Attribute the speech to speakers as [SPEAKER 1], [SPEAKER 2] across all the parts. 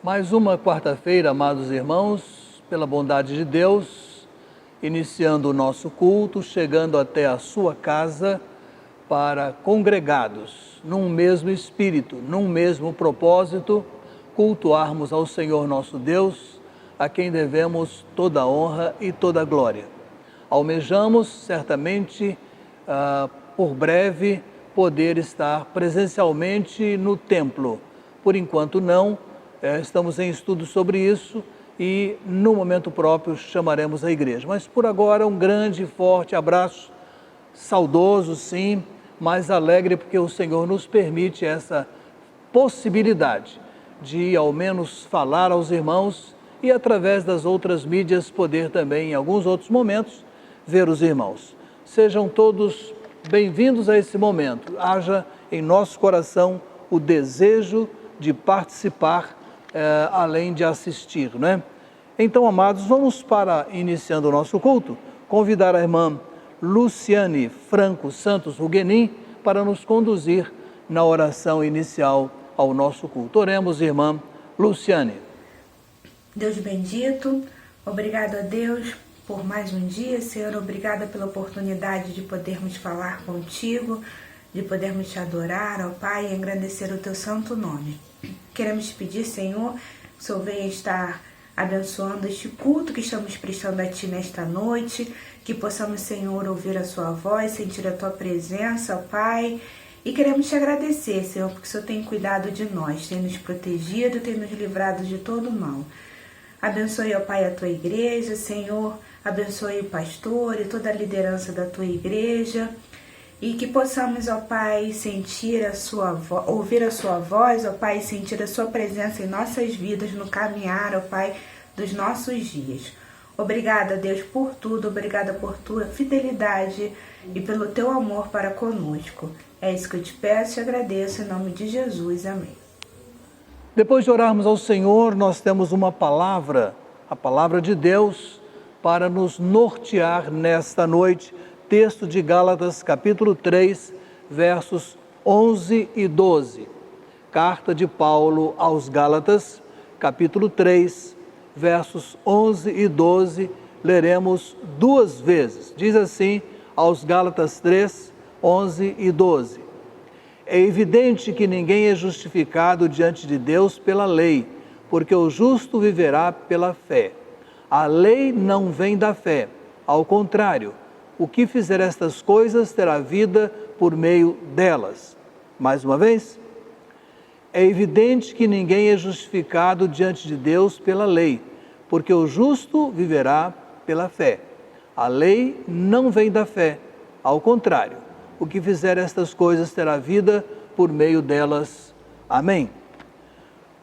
[SPEAKER 1] Mais uma quarta-feira, amados irmãos, pela bondade de Deus, iniciando o nosso culto, chegando até a sua casa para congregados num mesmo espírito, num mesmo propósito, cultuarmos ao Senhor nosso Deus, a quem devemos toda a honra e toda a glória. Almejamos certamente, por breve, poder estar presencialmente no templo. Por enquanto não, estamos em estudo sobre isso e no momento próprio chamaremos a igreja. Mas por agora um grande e forte abraço, saudoso sim, mas alegre porque o Senhor nos permite essa possibilidade de ao menos falar aos irmãos e através das outras mídias poder também em alguns outros momentos ver os irmãos. Sejam todos bem-vindos a esse momento. Haja em nosso coração o desejo de participar, além de assistir, né? Então, amados, vamos para, iniciando o nosso culto, convidar a irmã Luciane Franco Santos Huguenin para nos conduzir na oração inicial ao nosso culto. Oremos, irmã Luciane.
[SPEAKER 2] Deus bendito, obrigado a Deus por mais um dia, Senhor, obrigada pela oportunidade de podermos falar contigo, de podermos te adorar, ó Pai, e engrandecer o teu santo nome. Queremos te pedir, Senhor, que o Senhor venha estar abençoando este culto que estamos prestando a Ti nesta noite, que possamos, Senhor, ouvir a Sua voz, sentir a Tua presença, ó Pai, e queremos te agradecer, Senhor, porque o Senhor tem cuidado de nós, tem nos protegido, tem nos livrado de todo mal. Abençoe, ó Pai, a Tua igreja, Senhor, abençoe o pastor e toda a liderança da Tua igreja, e que possamos, ó Pai, sentir a Sua ouvir a Sua voz, ó Pai, sentir a Sua presença em nossas vidas, no caminhar, ó Pai, dos nossos dias. Obrigada, Deus, por tudo, obrigada por Tua fidelidade e pelo Teu amor para conosco. É isso que eu te peço e te agradeço, em nome de Jesus. Amém.
[SPEAKER 1] Depois de orarmos ao Senhor, nós temos uma palavra, a palavra de Deus, para nos nortear nesta noite. Texto de Gálatas, capítulo 3, versos 11 e 12. Carta de Paulo aos Gálatas, capítulo 3, versos 11 e 12. Leremos duas vezes. Diz assim, aos Gálatas 3, 11 e 12. É evidente que ninguém é justificado diante de Deus pela lei, porque o justo viverá pela fé. A lei não vem da fé, ao contrário, o que fizer estas coisas terá vida por meio delas. Mais uma vez, é evidente que ninguém é justificado diante de Deus pela lei, porque o justo viverá pela fé. A lei não vem da fé, ao contrário, o que fizer estas coisas terá vida por meio delas. Amém.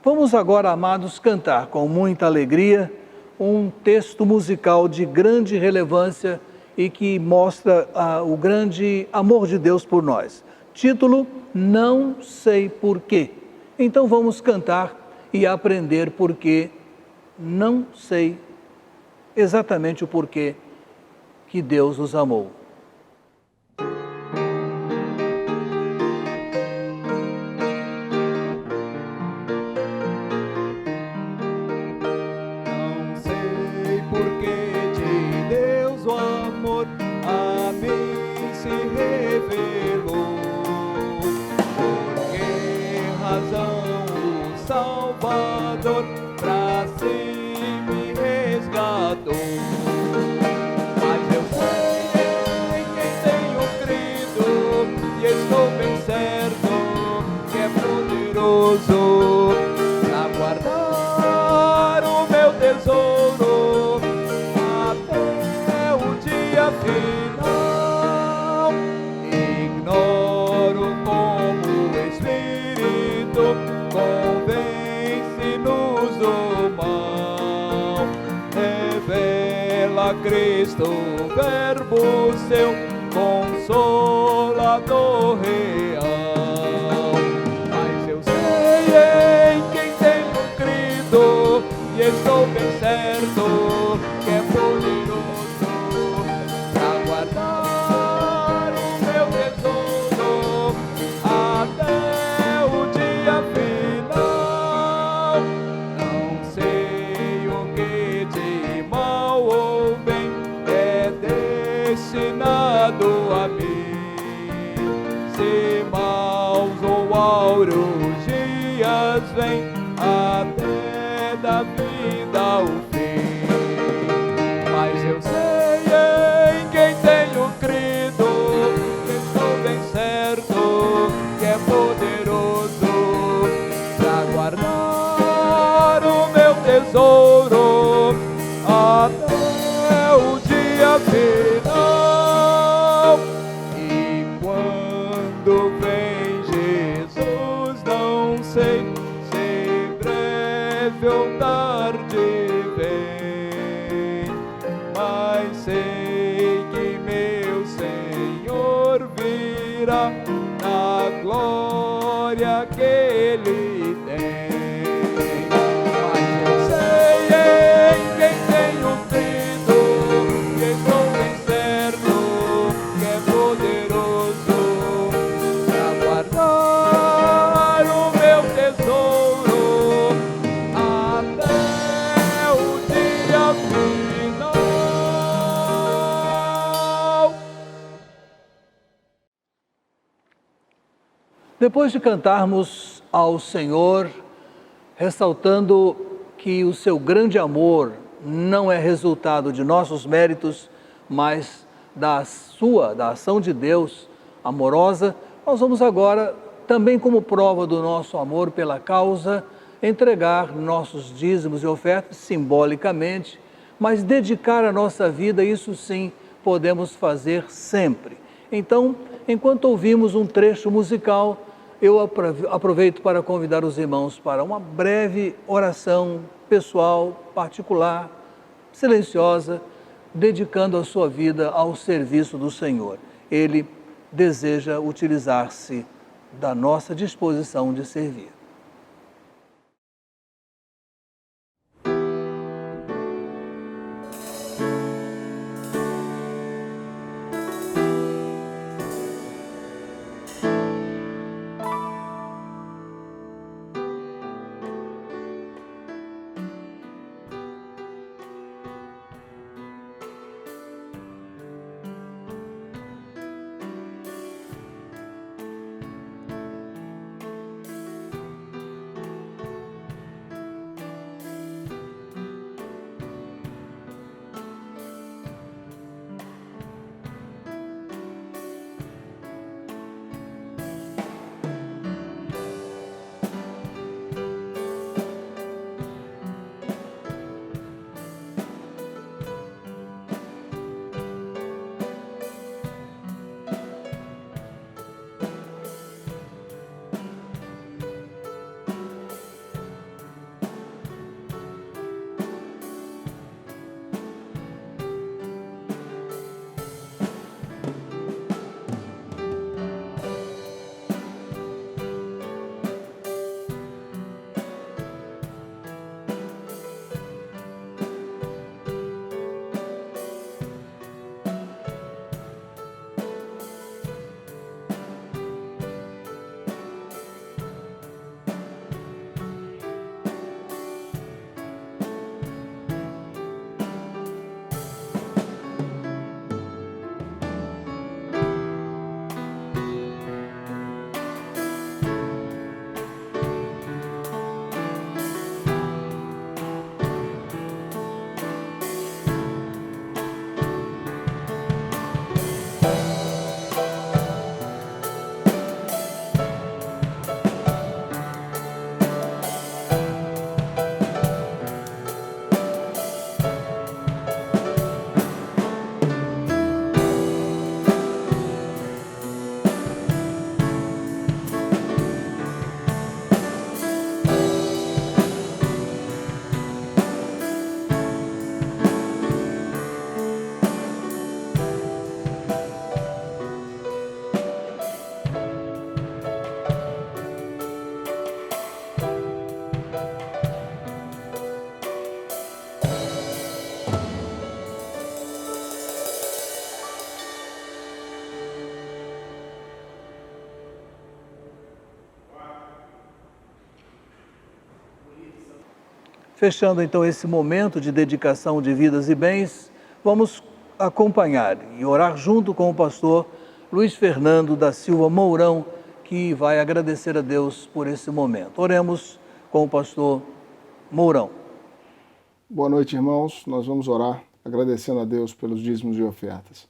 [SPEAKER 1] Vamos agora, amados, cantar com muita alegria um texto musical de grande relevância e que mostra o grande amor de Deus por nós. Título, Não Sei Porquê. Então vamos cantar e aprender porquê. Não sei exatamente o porquê que Deus nos amou.
[SPEAKER 3] Cristo, verbo seu, consolador real. Mas eu sei em quem tenho crido, e estou bem certo que é poderoso para guardar o meu tesouro até o dia final. Não da vida o fim. Mas eu sei em quem tenho crido, que estou bem certo, que é poderoso para guardar o meu tesouro até o dia final. E quando vem Jesus, não sei se breve ou tarde vem, mas sei que meu Senhor virá na glória que Ele tem. Mas eu sei em quem tenho crido, que estou bem certo, que é poderoso para guardar o meu tesouro até o dia final.
[SPEAKER 1] Depois de cantarmos ao Senhor, ressaltando que o seu grande amor não é resultado de nossos méritos, mas da ação de Deus amorosa, nós vamos agora, também como prova do nosso amor pela causa, entregar nossos dízimos e ofertas simbolicamente, mas dedicar a nossa vida, isso sim, podemos fazer sempre. Então, enquanto ouvimos um trecho musical, eu aproveito para convidar os irmãos para uma breve oração pessoal, particular, silenciosa, dedicando a sua vida ao serviço do Senhor. Ele deseja utilizar-se da nossa disposição de servir. Fechando então esse momento de dedicação de vidas e bens, vamos acompanhar e orar junto com o pastor Luiz Fernando da Silva Mourão, que vai agradecer a Deus por esse momento. Oremos com o pastor Mourão.
[SPEAKER 4] Boa noite, irmãos. Nós vamos orar agradecendo a Deus pelos dízimos e ofertas.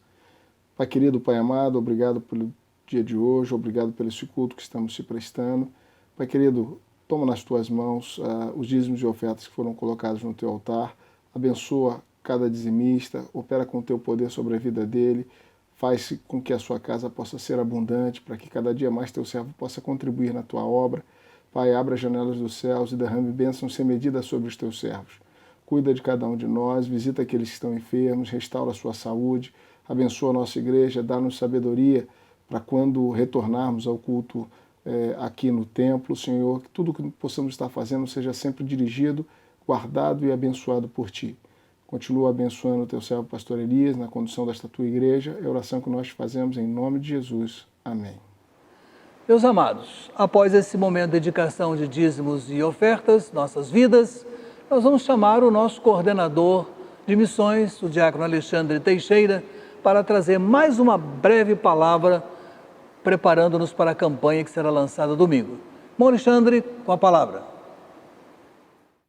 [SPEAKER 4] Pai querido, Pai amado, obrigado pelo dia de hoje, obrigado pelo esse culto que estamos se prestando. Pai querido, toma nas tuas mãos os dízimos e ofertas que foram colocados no teu altar, abençoa cada dizimista, opera com o teu poder sobre a vida dele, faz com que a sua casa possa ser abundante, para que cada dia mais teu servo possa contribuir na tua obra. Pai, abra as janelas dos céus e derrame bênçãos sem medida sobre os teus servos. Cuida de cada um de nós, visita aqueles que estão enfermos, restaura a sua saúde, abençoa a nossa igreja, dá-nos sabedoria para quando retornarmos ao culto aqui no templo, Senhor, que tudo que possamos estar fazendo seja sempre dirigido, guardado e abençoado por Ti. Continua abençoando o teu servo pastor Elias na condução desta tua igreja, é a oração que nós fazemos em nome de Jesus. Amém.
[SPEAKER 1] Meus amados, após esse momento de dedicação de dízimos e ofertas, nossas vidas, nós vamos chamar o nosso coordenador de missões, o diácono Alexandre Teixeira, para trazer mais uma breve palavra, preparando-nos para a campanha que será lançada domingo. Bom, Alexandre, com a palavra.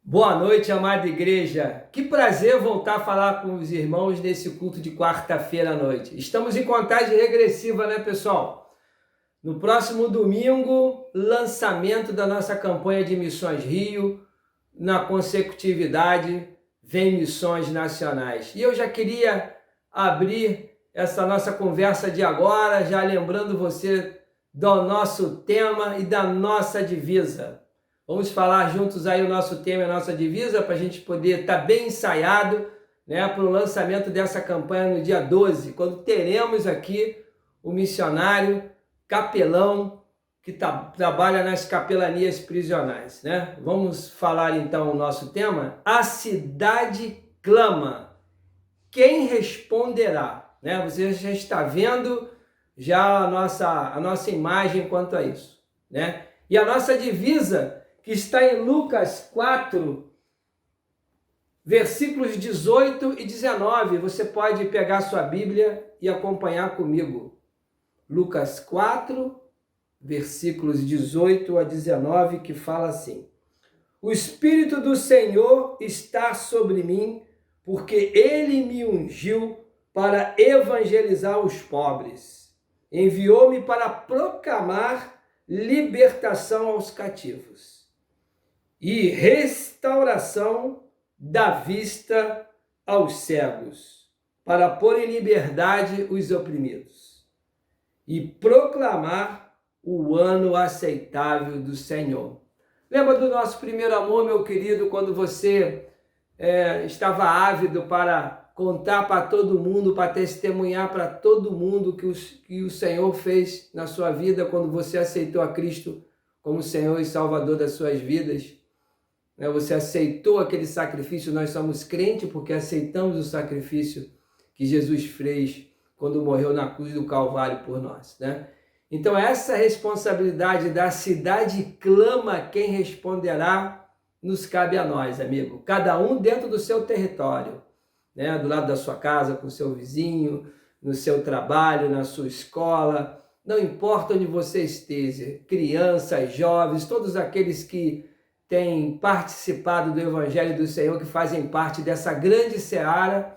[SPEAKER 5] Boa noite, amada igreja. Que prazer voltar a falar com os irmãos nesse culto de quarta-feira à noite. Estamos em contagem regressiva, né, pessoal? No próximo domingo, lançamento da nossa campanha de Missões Rio, na consecutividade, vem Missões Nacionais. E eu já queria abrir essa nossa conversa de agora, já lembrando você do nosso tema e da nossa divisa. Vamos falar juntos aí o nosso tema e a nossa divisa, para a gente poder estar bem ensaiado, né, para o lançamento dessa campanha no dia 12, quando teremos aqui o missionário capelão que trabalha nas capelanias prisionais, né? Vamos falar então o nosso tema? A cidade clama. Quem responderá? Né? Você já está vendo já a nossa imagem quanto a isso, né? E a nossa divisa, que está em Lucas 4, versículos 18 e 19. Você pode pegar sua Bíblia e acompanhar comigo. Lucas 4, versículos 18 a 19, que fala assim: O Espírito do Senhor está sobre mim, porque Ele me ungiu para evangelizar os pobres. Enviou-me para proclamar libertação aos cativos e restauração da vista aos cegos, para pôr em liberdade os oprimidos e proclamar o ano aceitável do Senhor. Lembra do nosso primeiro amor, meu querido, quando você estava ávido para contar para todo mundo, para testemunhar para todo mundo que o Senhor fez na sua vida quando você aceitou a Cristo como Senhor e Salvador das suas vidas? Você aceitou aquele sacrifício. Nós somos crentes porque aceitamos o sacrifício que Jesus fez quando morreu na cruz do Calvário por nós, né? Então essa responsabilidade da cidade clama, quem responderá, nos cabe a nós, amigo. Cada um dentro do seu território, né? Do lado da sua casa, com o seu vizinho, no seu trabalho, na sua escola, não importa onde você esteja, crianças, jovens, todos aqueles que têm participado do Evangelho do Senhor, que fazem parte dessa grande seara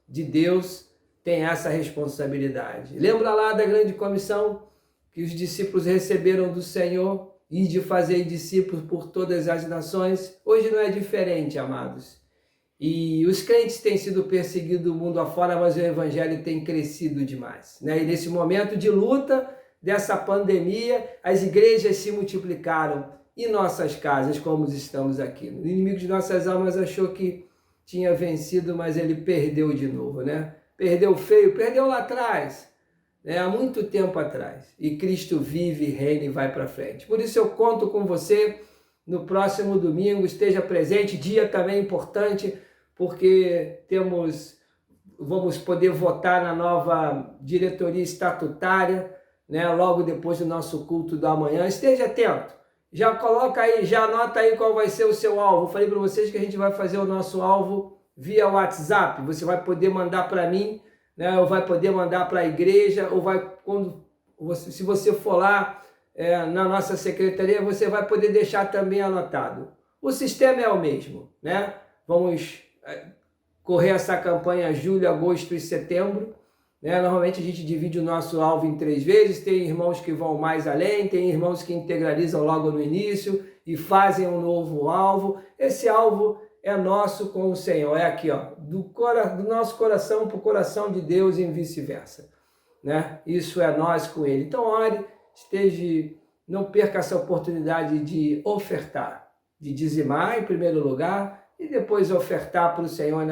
[SPEAKER 5] de Deus, tem essa responsabilidade. Lembra lá da grande comissão que os discípulos receberam do Senhor, e de fazer discípulos por todas as nações? Hoje não é diferente, amados. E os crentes têm sido perseguidos do mundo afora, mas o Evangelho tem crescido demais, né? E nesse momento de luta dessa pandemia, as igrejas se multiplicaram e nossas casas, como estamos aqui. O inimigo de nossas almas achou que tinha vencido, mas ele perdeu de novo, né? Perdeu feio, perdeu lá atrás, há muito tempo atrás. E Cristo vive, reina e vai para frente. Por isso eu conto com você no próximo domingo. Esteja presente, dia também importante, porque vamos poder votar na nova diretoria estatutária, né, logo depois do nosso culto da manhã. Esteja atento. Já coloca aí, já anota aí qual vai ser o seu alvo. Eu falei para vocês que a gente vai fazer o nosso alvo via WhatsApp. Você vai poder mandar para mim, né, ou vai poder mandar para a igreja, ou se você for lá na nossa secretaria, você vai poder deixar também anotado. O sistema é o mesmo, né? Vamos correr essa campanha julho, agosto e setembro. Normalmente a gente divide o nosso alvo em 3 vezes, tem irmãos que vão mais além, tem irmãos que integralizam logo no início e fazem um novo alvo. Esse alvo é nosso com o Senhor, é aqui, ó, do nosso coração para o coração de Deus e vice-versa. Isso é nós com Ele. Então ore, não perca essa oportunidade de ofertar, de dizimar em primeiro lugar e depois ofertar para o Senhor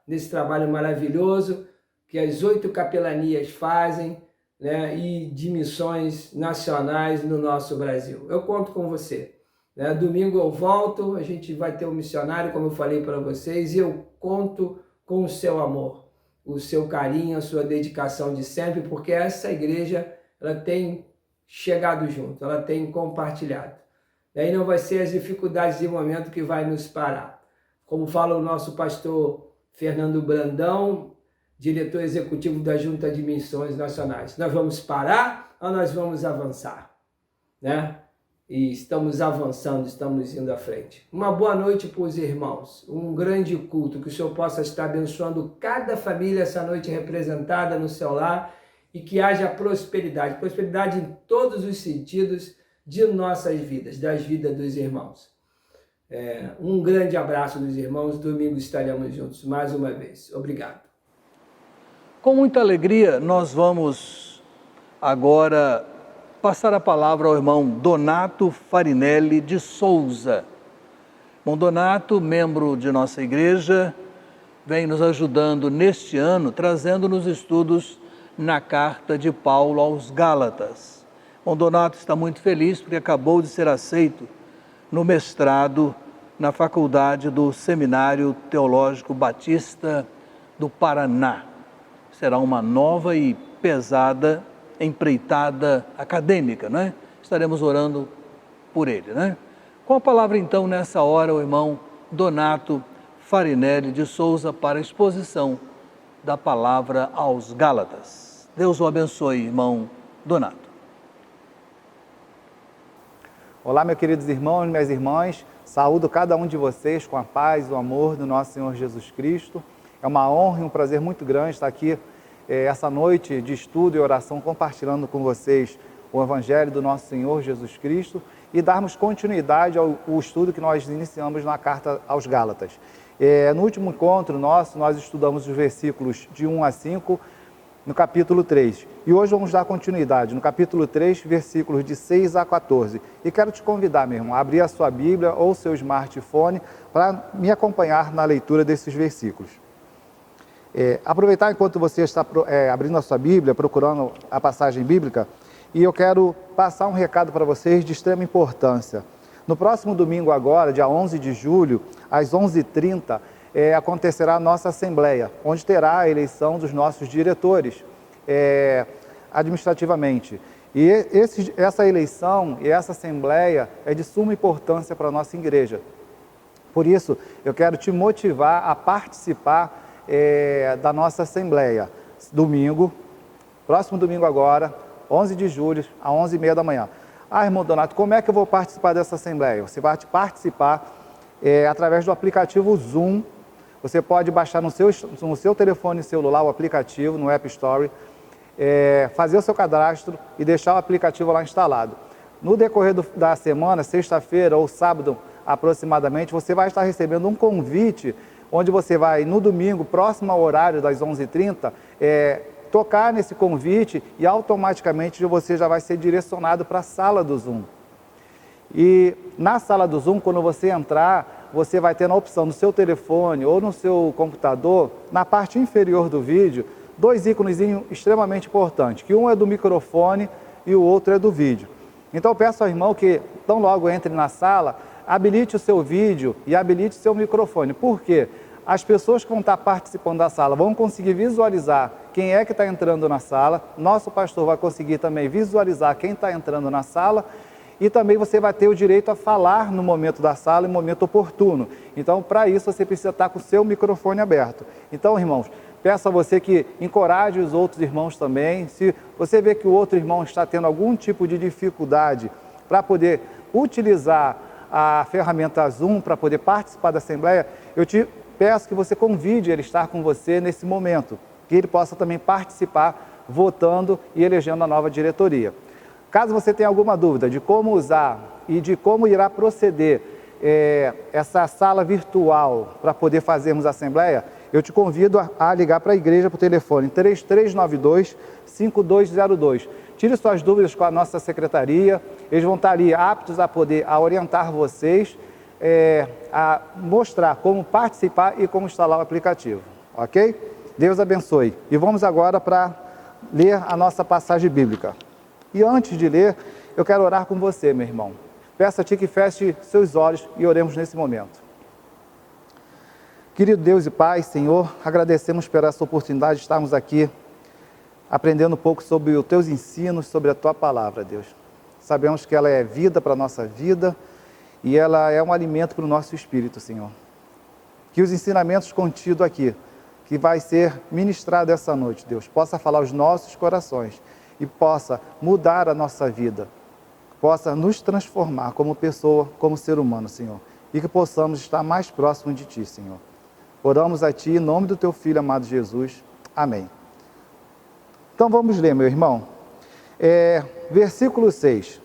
[SPEAKER 5] nesse trabalho maravilhoso que as 8 capelanias fazem, e de missões nacionais no nosso Brasil. Eu conto com você. Domingo eu volto, a gente vai ter um missionário, como eu falei para vocês, e eu conto com o seu amor, o seu carinho, a sua dedicação de sempre, porque essa igreja ela tem chegado junto, ela tem compartilhado. Daí não vai ser as dificuldades de momento que vai nos parar. Como fala o nosso pastor Fernando Brandão, diretor executivo da Junta de Missões Nacionais. Nós vamos parar ou nós vamos avançar? E estamos avançando, estamos indo à frente. Uma boa noite para os irmãos, um grande culto, que o Senhor possa estar abençoando cada família essa noite representada no seu lar e que haja prosperidade em todos os sentidos de nossas vidas, das vidas dos irmãos. Um grande abraço dos irmãos, domingo estaremos juntos mais uma vez. Obrigado.
[SPEAKER 1] Com muita alegria, nós vamos agora passar a palavra ao irmão Donato Farinelli de Souza. Irmão Donato, membro de nossa igreja, vem nos ajudando neste ano, trazendo-nos estudos na carta de Paulo aos Gálatas. Irmão Donato está muito feliz porque acabou de ser aceito no mestrado na Faculdade do Seminário Teológico Batista do Paraná. Será uma nova e pesada empreitada acadêmica, Estaremos orando por ele, Com a palavra então nessa hora o irmão Donato Farinelli de Souza para a exposição da palavra aos Gálatas. Deus o abençoe, irmão Donato.
[SPEAKER 6] Olá, meus queridos irmãos, minhas irmãs, saúdo cada um de vocês com a paz e o amor do nosso Senhor Jesus Cristo. É uma honra e um prazer muito grande estar aqui essa noite de estudo e oração compartilhando com vocês o Evangelho do nosso Senhor Jesus Cristo e darmos continuidade ao estudo que nós iniciamos na carta aos Gálatas. No último encontro nosso, nós estudamos os versículos de 1 a 5 no capítulo 3. E hoje vamos dar continuidade no capítulo 3, versículos de 6 a 14. E quero te convidar, meu irmão, a abrir a sua Bíblia ou seu smartphone para me acompanhar na leitura desses versículos. Aproveitar enquanto você está abrindo a sua Bíblia, procurando a passagem bíblica, e eu quero passar um recado para vocês de extrema importância. No próximo domingo agora, dia 11 de julho, às 11h30, acontecerá a nossa Assembleia, onde terá a eleição dos nossos diretores administrativamente. E essa eleição e essa Assembleia é de suma importância para a nossa igreja. Por isso, eu quero te motivar a participar da nossa Assembleia, próximo domingo agora, 11 de julho, às 11h30 da manhã. Irmão Donato, como é que eu vou participar dessa Assembleia? Você vai participar através do aplicativo Zoom. Você pode baixar no seu telefone celular o aplicativo, no App Store, fazer o seu cadastro e deixar o aplicativo lá instalado. No decorrer da semana, sexta-feira ou sábado aproximadamente, você vai estar recebendo um convite onde você vai, no domingo, próximo ao horário das 11h30, tocar nesse convite e automaticamente você já vai ser direcionado para a sala do Zoom. E na sala do Zoom, quando você entrar, você vai ter na opção no seu telefone ou no seu computador, na parte inferior do vídeo, 2 ícones extremamente importantes, que um é do microfone e o outro é do vídeo. Então eu peço ao irmão que, tão logo entre na sala, habilite o seu vídeo e habilite o seu microfone. Por quê? As pessoas que vão estar participando da sala vão conseguir visualizar quem é que está entrando na sala, nosso pastor vai conseguir também visualizar quem está entrando na sala e também você vai ter o direito a falar no momento da sala, em momento oportuno. Então, para isso, você precisa estar com o seu microfone aberto. Então, irmãos, peço a você que encoraje os outros irmãos também. Se você vê que o outro irmão está tendo algum tipo de dificuldade para poder utilizar a ferramenta Zoom, para poder participar da Assembleia, eu te peço que você convide ele a estar com você nesse momento, que ele possa também participar, votando e elegendo a nova diretoria. Caso você tenha alguma dúvida de como usar e de como irá proceder essa sala virtual para poder fazermos a assembleia, eu te convido a ligar para a igreja por telefone 3392-5202. Tire suas dúvidas com a nossa secretaria, eles vão estar ali aptos a poder orientar vocês, a mostrar como participar e como instalar o aplicativo, ok? Deus abençoe. E vamos agora para ler a nossa passagem bíblica. E antes de ler, eu quero orar com você, meu irmão. Peço a Ti que feche seus olhos e oremos nesse momento. Querido Deus e Pai, Senhor, agradecemos por essa oportunidade de estarmos aqui aprendendo um pouco sobre os Teus ensinos, sobre a Tua palavra, Deus. Sabemos que ela é vida para a nossa vida e ela é um alimento para o nosso espírito, Senhor. Que os ensinamentos contidos aqui, que vai ser ministrado essa noite, Deus, possa falar aos nossos corações e possa mudar a nossa vida, possa nos transformar como pessoa, como ser humano, Senhor, e que possamos estar mais próximos de Ti, Senhor. Oramos a Ti em nome do Teu Filho amado Jesus. Amém. Então vamos ler, meu irmão. Versículo 6.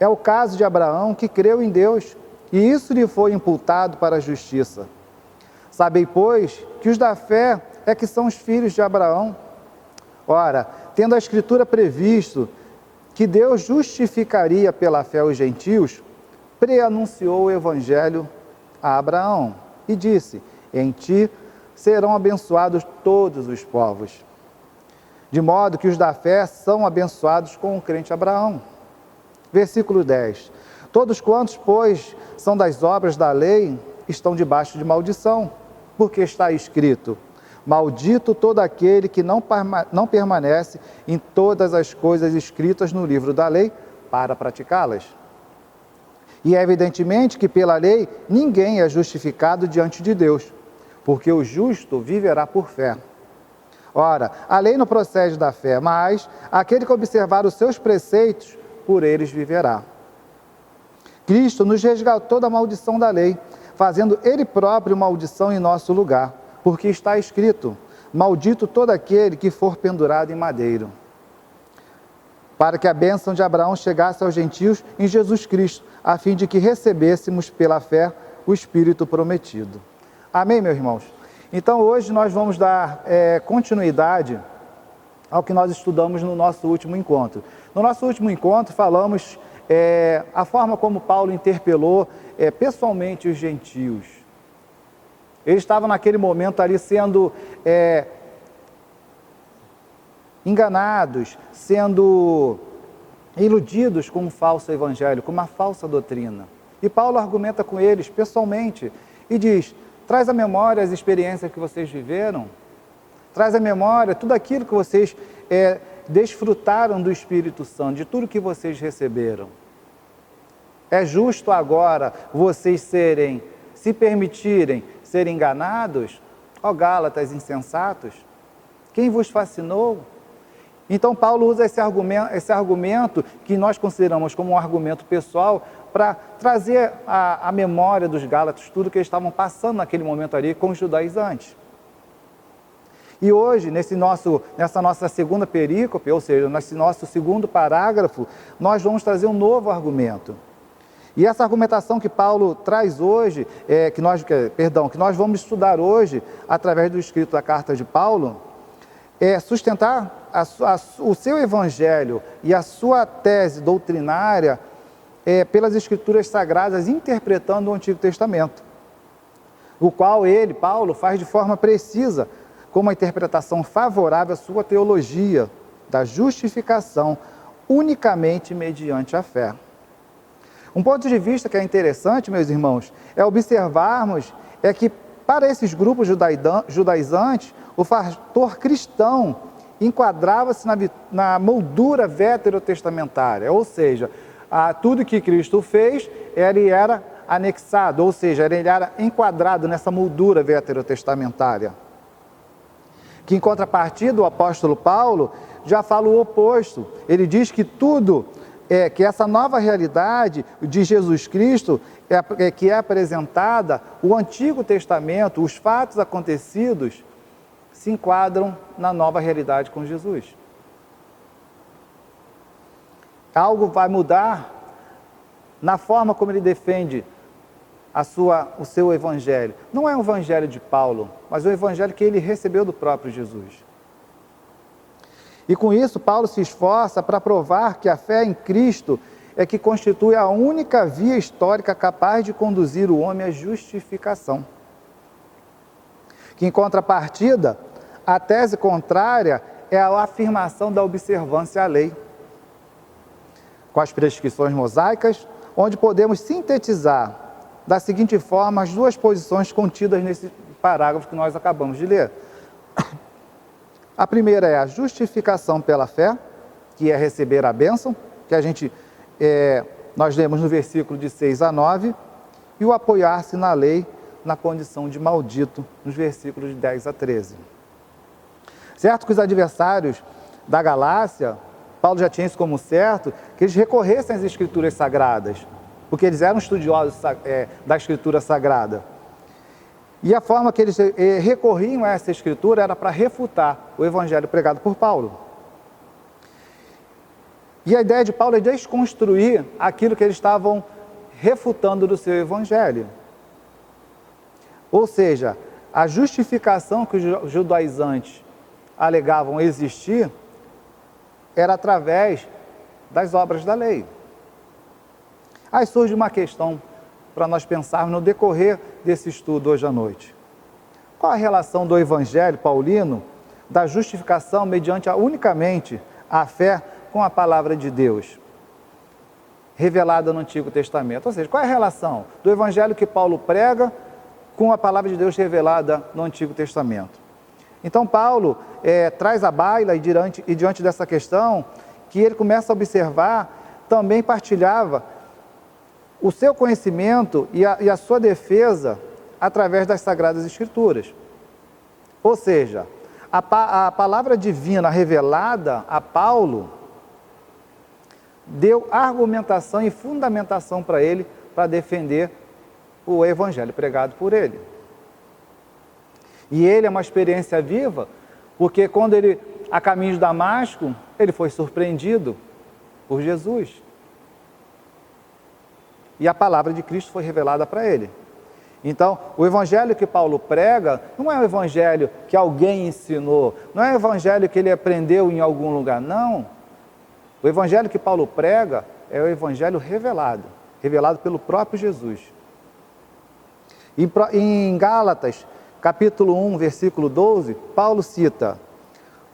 [SPEAKER 6] É o caso de Abraão que creu em Deus e isso lhe foi imputado para a justiça. Sabei, pois, que os da fé é que são os filhos de Abraão. Ora, tendo a Escritura previsto que Deus justificaria pela fé os gentios, preanunciou o Evangelho a Abraão e disse: em ti serão abençoados todos os povos. De modo que os da fé são abençoados com o crente Abraão. Versículo 10. Todos quantos, pois, são das obras da lei, estão debaixo de maldição, porque está escrito: maldito todo aquele que não permanece em todas as coisas escritas no livro da lei para praticá-las. E é evidentemente que pela lei ninguém é justificado diante de Deus, porque o justo viverá por fé. Ora, a lei não procede da fé, mas aquele que observar os seus preceitos, por eles viverá. Cristo nos resgatou da maldição da lei, fazendo Ele próprio maldição em nosso lugar, porque está escrito: maldito todo aquele que for pendurado em madeiro. Para que a bênção de Abraão chegasse aos gentios em Jesus Cristo, a fim de que recebêssemos pela fé o Espírito prometido. Amém, meus irmãos? Então hoje nós vamos dar continuidade ao que nós estudamos no nosso último encontro. No nosso último encontro falamos a forma como Paulo interpelou pessoalmente os gentios. Eles estavam naquele momento ali sendo enganados, sendo iludidos com um falso evangelho, com uma falsa doutrina. E Paulo argumenta com eles pessoalmente e diz: traz à memória as experiências que vocês viveram, traz à memória tudo aquilo que vocês desfrutaram do Espírito Santo, de tudo que vocês receberam. É justo agora vocês se permitirem ser enganados? Ó Gálatas insensatos, quem vos fascinou? Então Paulo usa esse argumento que nós consideramos como um argumento pessoal para trazer à memória dos Gálatas tudo que eles estavam passando naquele momento ali com os judaizantes. E hoje, nessa nossa segunda perícope, ou seja, nesse nosso segundo parágrafo, nós vamos trazer um novo argumento. E essa argumentação que Paulo traz hoje, que nós vamos estudar hoje, através do escrito da carta de Paulo, é sustentar o seu evangelho e a sua tese doutrinária pelas escrituras sagradas, interpretando o Antigo Testamento, o qual Paulo, faz de forma precisa, com uma interpretação favorável à sua teologia da justificação unicamente mediante a fé. Um ponto de vista que é interessante, meus irmãos, é observarmos que para esses grupos judaizantes, o fator cristão enquadrava-se na moldura veterotestamentária, ou seja, tudo que Cristo fez, ele era anexado, ou seja, ele era enquadrado nessa moldura veterotestamentária. Que em contrapartida, o apóstolo Paulo já fala o oposto. Ele diz que que essa nova realidade de Jesus Cristo, que é apresentada, o Antigo Testamento, os fatos acontecidos, se enquadram na nova realidade com Jesus. Algo vai mudar na forma como ele defende o seu evangelho. Não é o evangelho de Paulo, mas o evangelho que ele recebeu do próprio Jesus. E com isso, Paulo se esforça para provar que a fé em Cristo é que constitui a única via histórica capaz de conduzir o homem à justificação. Que, em contrapartida, a tese contrária é a afirmação da observância à lei, com as prescrições mosaicas, onde podemos sintetizar da seguinte forma as duas posições contidas nesse parágrafo que nós acabamos de ler. A primeira é a justificação pela fé, que é receber a bênção, que nós lemos no versículo de 6 a 9, e o apoiar-se na lei na condição de maldito, nos versículos de 10 a 13. Certo que os adversários da Galácia, Paulo já tinha isso como certo, que eles recorressem às Escrituras Sagradas, porque eles eram estudiosos da Escritura Sagrada. E a forma que eles recorriam a essa Escritura era para refutar o Evangelho pregado por Paulo. E a ideia de Paulo é desconstruir aquilo que eles estavam refutando do seu Evangelho. Ou seja, a justificação que os judaizantes alegavam existir era através das obras da lei. Aí surge uma questão para nós pensarmos no decorrer desse estudo hoje à noite. Qual a relação do Evangelho paulino, da justificação mediante unicamente a fé com a palavra de Deus, revelada no Antigo Testamento? Ou seja, qual é a relação do Evangelho que Paulo prega com a palavra de Deus revelada no Antigo Testamento? Então Paulo traz à baila e diante dessa questão, que ele começa a observar, também partilhava o seu conhecimento e a sua defesa através das Sagradas Escrituras. Ou seja, a palavra divina revelada a Paulo deu argumentação e fundamentação para ele, para defender o Evangelho pregado por ele. E ele é uma experiência viva, porque quando ele, a caminho de Damasco, ele foi surpreendido por Jesus. E a palavra de Cristo foi revelada para ele. Então, o evangelho que Paulo prega não é um evangelho que alguém ensinou, não é um evangelho que ele aprendeu em algum lugar, não. O evangelho que Paulo prega é o evangelho revelado pelo próprio Jesus. Em Gálatas, capítulo 1, versículo 12, Paulo cita: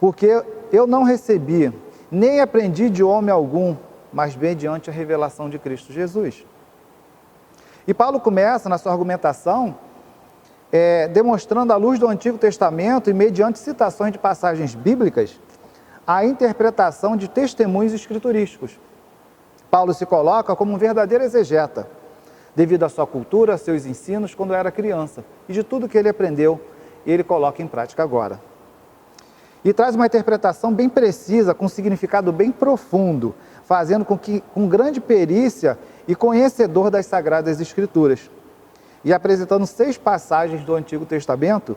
[SPEAKER 6] porque eu não recebi, nem aprendi de homem algum, mas mediante a revelação de Cristo Jesus. E Paulo começa na sua argumentação demonstrando à luz do Antigo Testamento e mediante citações de passagens bíblicas a interpretação de testemunhos escriturísticos. Paulo se coloca como um verdadeiro exegeta, devido à sua cultura, aos seus ensinos quando era criança, e de tudo que ele aprendeu, ele coloca em prática agora. E traz uma interpretação bem precisa, com um significado bem profundo, fazendo com que, com grande perícia e conhecedor das Sagradas Escrituras, e apresentando 6 passagens do Antigo Testamento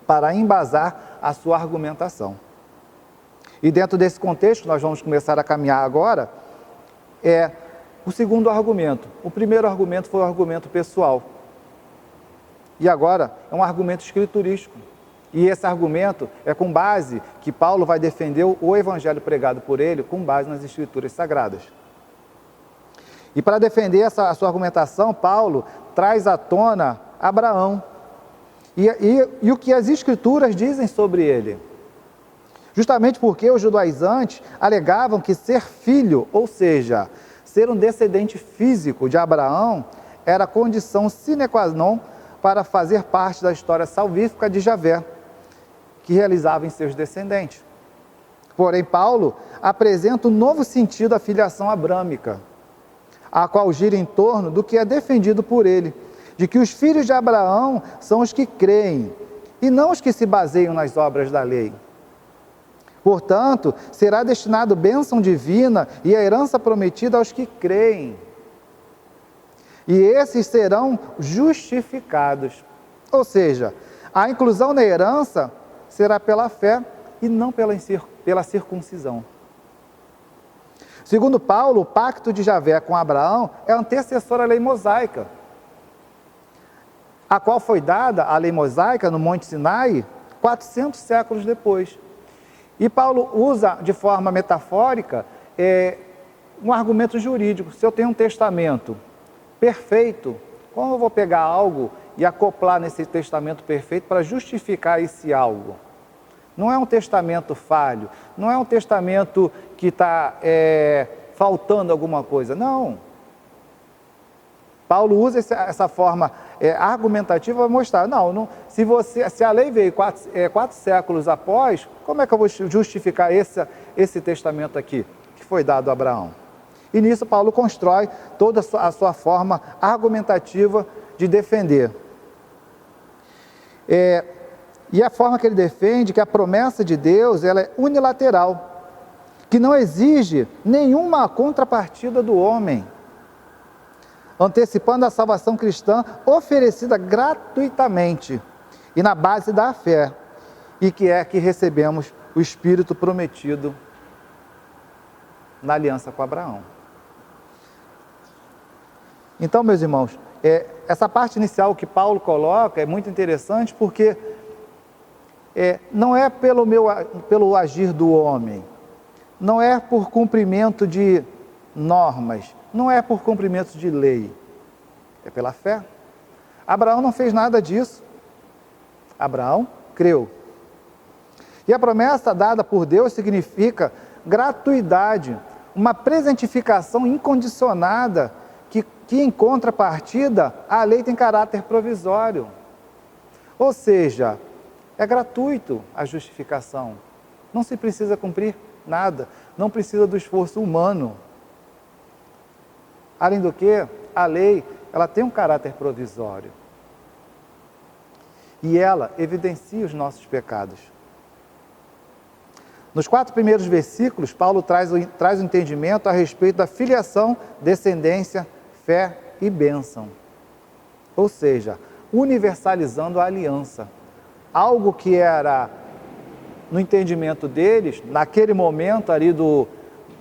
[SPEAKER 6] para embasar a sua argumentação. E dentro desse contexto, nós vamos começar a caminhar agora, o segundo argumento. O primeiro argumento foi o argumento pessoal. E agora é um argumento escriturístico. E esse argumento é com base que Paulo vai defender o evangelho pregado por ele, com base nas Escrituras Sagradas. E para defender a sua argumentação, Paulo traz à tona Abraão. E o que as Escrituras dizem sobre ele. Justamente porque os judaizantes alegavam que ser filho, ou seja, ser um descendente físico de Abraão, era condição sine qua non para fazer parte da história salvífica de Javé, que realizava em seus descendentes. Porém, Paulo apresenta um novo sentido à filiação abrâmica, a qual gira em torno do que é defendido por ele, de que os filhos de Abraão são os que creem, e não os que se baseiam nas obras da lei. Portanto, será destinado bênção divina e a herança prometida aos que creem. e esses serão justificados. Ou seja, a inclusão na herança será pela fé e não pela circuncisão. Segundo Paulo, o pacto de Javé com Abraão é antecessor à lei mosaica, a qual foi dada a lei mosaica no Monte Sinai 400 séculos depois. E Paulo usa de forma metafórica um argumento jurídico. Se eu tenho um testamento perfeito, como eu vou pegar algo e acoplar nesse testamento perfeito para justificar esse algo? Não é um testamento falho, não é um testamento que está faltando alguma coisa, não. Paulo usa essa forma argumentativa para mostrar, se a lei veio 4 séculos após, como é que eu vou justificar esse testamento aqui, que foi dado a Abraão? E nisso Paulo constrói toda a sua forma argumentativa de defender. E a forma que ele defende que a promessa de Deus ela é unilateral, que não exige nenhuma contrapartida do homem, antecipando a salvação cristã oferecida gratuitamente e na base da fé, e que recebemos o Espírito prometido na aliança com Abraão. Então, meus irmãos, essa parte inicial que Paulo coloca é muito interessante porque não é pelo agir do homem, não é por cumprimento de normas, não é por cumprimento de lei, é pela fé. Abraão não fez nada disso, Abraão creu. E a promessa dada por Deus significa gratuidade, uma presentificação incondicionada, que em contrapartida, a lei tem caráter provisório. Ou seja, é gratuito a justificação. Não se precisa cumprir nada, não precisa do esforço humano. Além do que, a lei, ela tem um caráter provisório. E ela evidencia os nossos pecados. Nos 4 primeiros versículos, Paulo traz o entendimento a respeito da filiação, descendência, fé e bênção. Ou seja, universalizando a aliança. Algo que era, no entendimento deles, naquele momento ali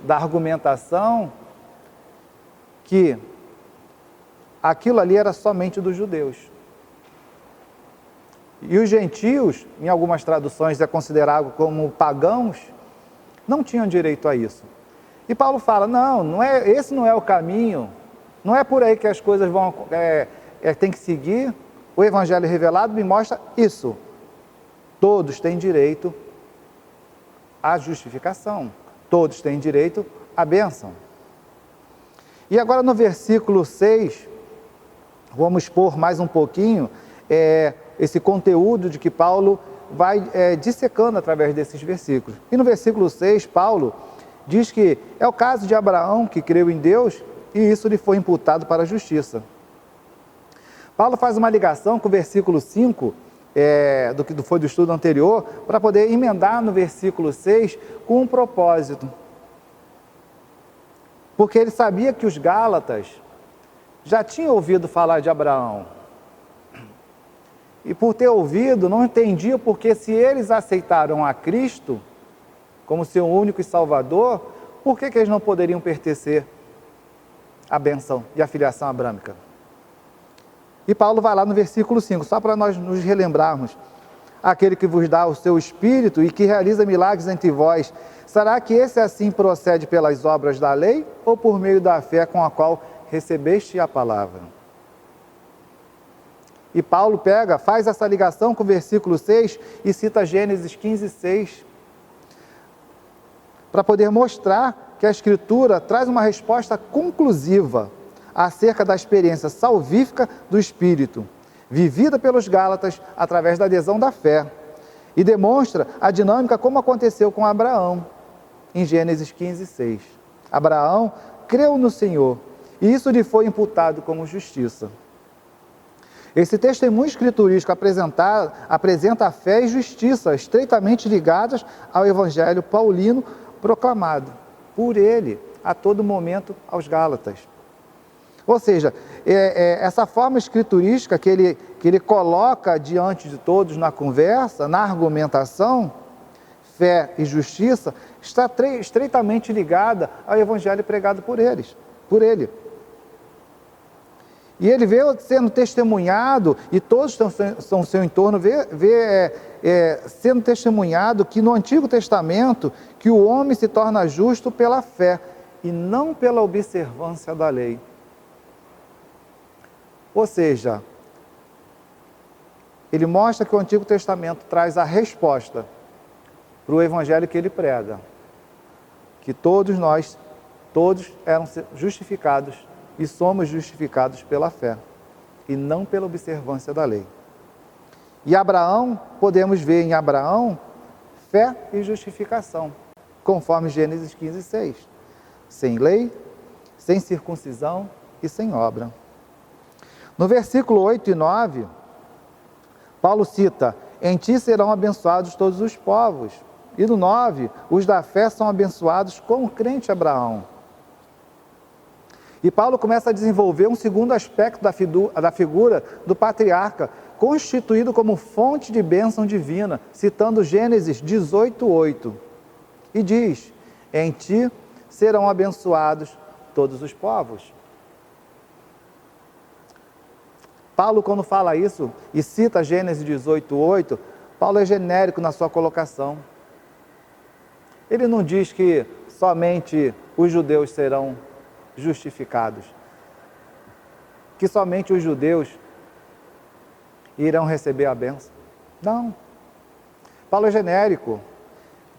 [SPEAKER 6] da argumentação, que aquilo ali era somente dos judeus. E os gentios, em algumas traduções é considerado como pagãos, não tinham direito a isso. E Paulo fala, esse não é o caminho, não é por aí que as coisas tem que seguir. O Evangelho revelado me mostra isso. Todos têm direito à justificação, todos têm direito à bênção. E agora no versículo 6, vamos expor mais um pouquinho esse conteúdo de que Paulo vai dissecando através desses versículos. E no versículo 6, Paulo diz que é o caso de Abraão que creu em Deus e isso lhe foi imputado para a justiça. Paulo faz uma ligação com o versículo 5, do que foi do estudo anterior, para poder emendar no versículo 6 com um propósito. Porque ele sabia que os Gálatas já tinham ouvido falar de Abraão. E por ter ouvido, não entendia porque se eles aceitaram a Cristo como seu único e salvador, por que eles não poderiam pertencer à bênção e à filiação abrâmica? E Paulo vai lá no versículo 5, só para nós nos relembrarmos. Aquele que vos dá o seu Espírito e que realiza milagres entre vós, será que esse assim procede pelas obras da lei ou por meio da fé com a qual recebeste a palavra? E Paulo faz essa ligação com o versículo 6 e cita Gênesis 15:6, para poder mostrar que a Escritura traz uma resposta conclusiva acerca da experiência salvífica do Espírito, vivida pelos Gálatas através da adesão da fé, e demonstra a dinâmica como aconteceu com Abraão, em Gênesis 15:6. Abraão creu no Senhor, e isso lhe foi imputado como justiça. Esse testemunho escriturístico apresenta a fé e justiça estreitamente ligadas ao Evangelho paulino proclamado por ele a todo momento aos Gálatas. Ou seja, essa forma escriturística que ele coloca diante de todos na conversa, na argumentação, fé e justiça, está estreitamente ligada ao evangelho pregado por ele. E ele vê sendo testemunhado, e todos estão ao seu entorno, sendo testemunhado que no Antigo Testamento, que o homem se torna justo pela fé, e não pela observância da lei. Ou seja, ele mostra que o Antigo Testamento traz a resposta para o evangelho que ele prega, que todos eram justificados e somos justificados pela fé, e não pela observância da lei. E Abraão, podemos ver em Abraão, fé e justificação, conforme Gênesis 15:6. Sem lei, sem circuncisão e sem obra. No versículo 8 e 9, Paulo cita: em ti serão abençoados todos os povos. E no 9, os da fé são abençoados com o crente Abraão. E Paulo começa a desenvolver um segundo aspecto da figura do patriarca, constituído como fonte de bênção divina, citando Gênesis 18:8. E diz: em ti serão abençoados todos os povos. Paulo, quando fala isso e cita Gênesis 18:8, Paulo é genérico na sua colocação. Ele não diz que somente os judeus serão justificados, que somente os judeus irão receber a bênção. Não. Paulo é genérico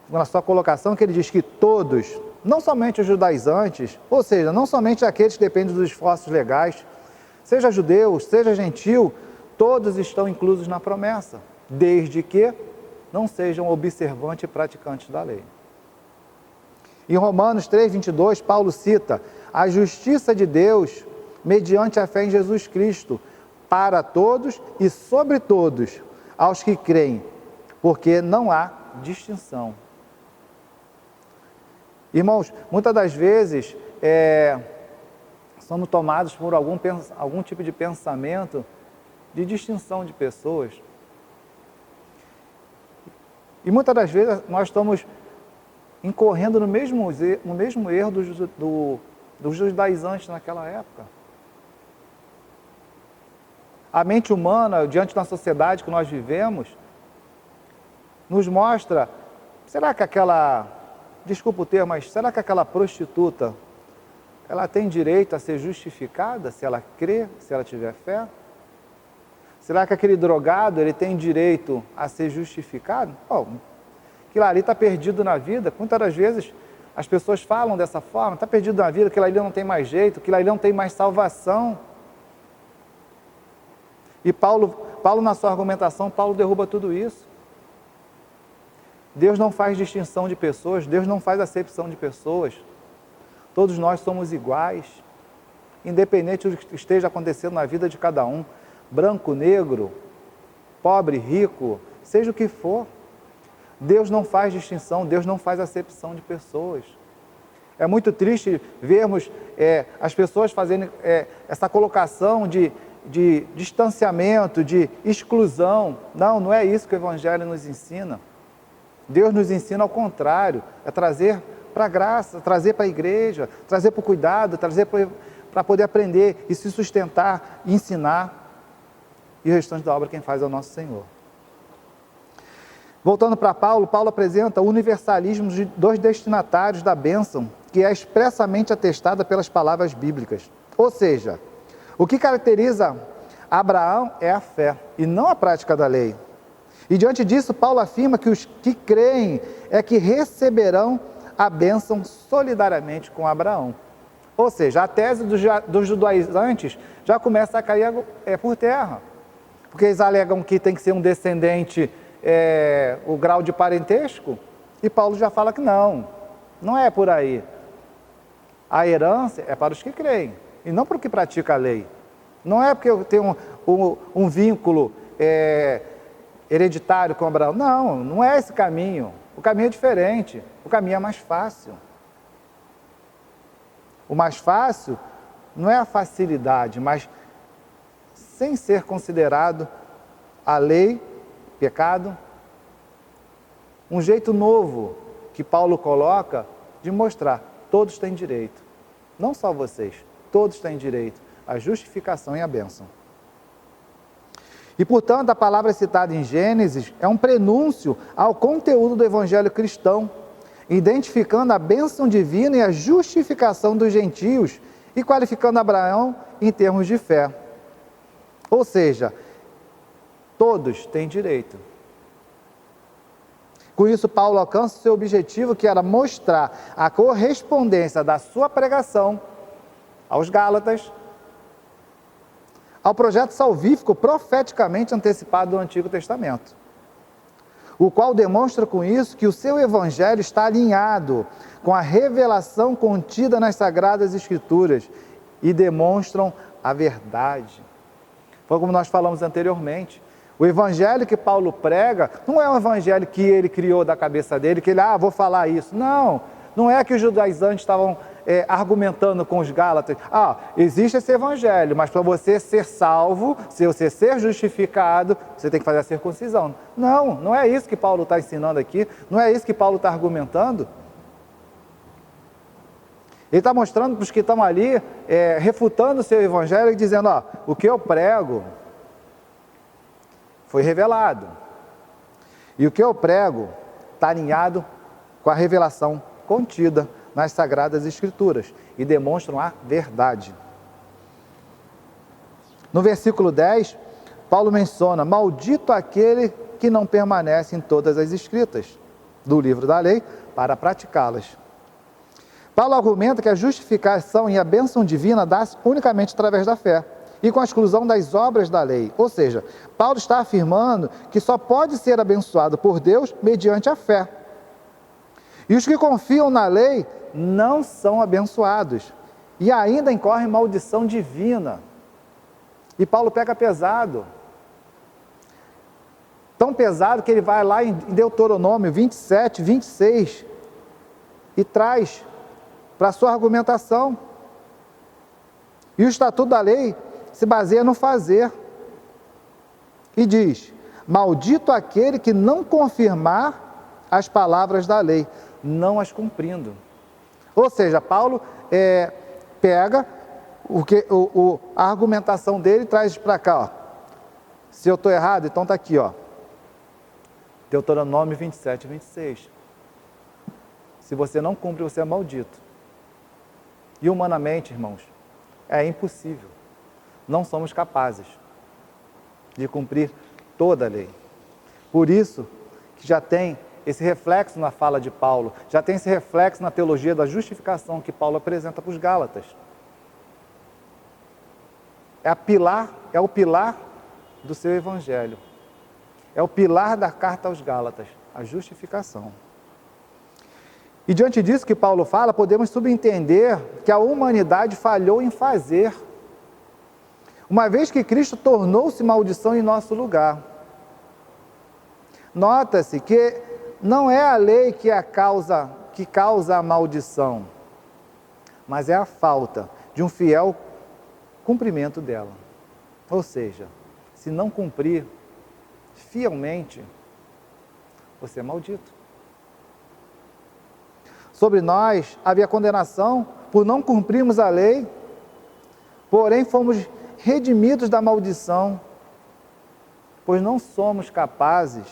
[SPEAKER 6] na sua colocação, que ele diz que todos, não somente os judaizantes, ou seja, não somente aqueles que dependem dos esforços legais, seja judeu, seja gentil, todos estão inclusos na promessa, desde que não sejam observantes e praticantes da lei. Em Romanos 3:22, Paulo cita: a justiça de Deus mediante a fé em Jesus Cristo, para todos e sobre todos, aos que creem, porque não há distinção. Irmãos, muitas das vezes somos tomados por algum tipo de pensamento de distinção de pessoas. E muitas das vezes nós estamos incorrendo no mesmo erro dos judaizantes naquela época. A mente humana, diante da sociedade que nós vivemos, nos mostra, será que desculpa o termo, mas será que aquela prostituta, ela tem direito a ser justificada se ela crê, se ela tiver fé? Será que aquele drogado, ele tem direito a ser justificado? Aquilo ali está perdido na vida. Muitas das vezes as pessoas falam dessa forma: está perdido na vida, aquilo ali não tem mais jeito, aquilo ali não tem mais salvação. E Paulo na sua argumentação, Paulo derruba tudo isso. Deus não faz distinção de pessoas, Deus não faz acepção de pessoas. Todos nós somos iguais, independente do que esteja acontecendo na vida de cada um, branco, negro, pobre, rico, seja o que for. Deus não faz distinção, Deus não faz acepção de pessoas. É muito triste vermos as pessoas fazendo essa colocação de distanciamento, de exclusão. Não é isso que o Evangelho nos ensina. Deus nos ensina ao contrário, é trazer para a graça, trazer para a igreja, trazer para o cuidado, trazer para poder aprender e se sustentar, e ensinar. E o restante da obra quem faz é o nosso Senhor. Voltando para Paulo apresenta o universalismo dos destinatários da bênção, que é expressamente atestada pelas palavras bíblicas. Ou seja, o que caracteriza Abraão é a fé, e não a prática da lei. E diante disso, Paulo afirma que os que creem é que receberão a bênção solidariamente com Abraão. Ou seja, a tese dos judaizantes já começa a cair por terra. Porque eles alegam que tem que ser um descendente, o grau de parentesco, e Paulo já fala que não é por aí. A herança é para os que creem, e não para o que pratica a lei. Não é porque eu tenho um vínculo hereditário com Abraão. Não é esse caminho. O caminho é diferente. O caminho é mais fácil. O mais fácil não é a facilidade, mas sem ser considerado a lei, pecado, um jeito novo que Paulo coloca de mostrar, todos têm direito, não só vocês, todos têm direito à justificação e à bênção. E, portanto, a palavra citada em Gênesis é um prenúncio ao conteúdo do evangelho cristão, identificando a bênção divina e a justificação dos gentios e qualificando Abraão em termos de fé. Ou seja, todos têm direito. Com isso, Paulo alcança o seu objetivo, que era mostrar a correspondência da sua pregação aos Gálatas ao projeto salvífico profeticamente antecipado do Antigo Testamento, o qual demonstra com isso que o seu evangelho está alinhado com a revelação contida nas Sagradas Escrituras e demonstram a verdade. Foi como nós falamos anteriormente, o evangelho que Paulo prega não é um evangelho que ele criou da cabeça dele, que ele, vou falar isso. Não é que os judaizantes estavam argumentando com os Gálatas, existe esse evangelho, mas para você ser salvo, se você ser justificado, você tem que fazer a circuncisão. Não é isso que Paulo está ensinando aqui, não é isso que Paulo está argumentando. Ele está mostrando para os que estão ali, refutando o seu evangelho e dizendo, o que eu prego foi revelado. E o que eu prego está alinhado com a revelação contida nas Sagradas Escrituras e demonstram a verdade. No versículo 10, Paulo menciona, maldito aquele que não permanece em todas as escritas do livro da lei para praticá-las. Paulo argumenta que a justificação e a bênção divina dá-se unicamente através da fé e com a exclusão das obras da lei. Ou seja, Paulo está afirmando que só pode ser abençoado por Deus mediante a fé. E os que confiam na lei não são abençoados e ainda incorrem maldição divina. E Paulo pega pesado. Tão pesado que ele vai lá em Deuteronômio 27, 26 e traz para a sua argumentação. E o estatuto da lei se baseia no fazer. E diz, maldito aquele que não confirmar as palavras da lei, não as cumprindo. Ou seja, Paulo pega a argumentação dele e traz para cá. Se eu estou errado, então está aqui. Deuteronômio 27, 26. Se você não cumpre, você é maldito. E humanamente, irmãos, é impossível. Não somos capazes de cumprir toda a lei. Por isso que já tem esse reflexo na fala de Paulo, já tem esse reflexo na teologia da justificação que Paulo apresenta para os Gálatas. É o pilar do seu evangelho. É o pilar da carta aos Gálatas, a justificação. E diante disso que Paulo fala, podemos subentender que a humanidade falhou em fazer, uma vez que Cristo tornou-se maldição em nosso lugar. Nota-se que não é a lei que causa a maldição, mas é a falta de um fiel cumprimento dela. Ou seja, se não cumprir fielmente, você é maldito. Sobre nós havia condenação por não cumprirmos a lei, porém fomos redimidos da maldição, pois não somos capazes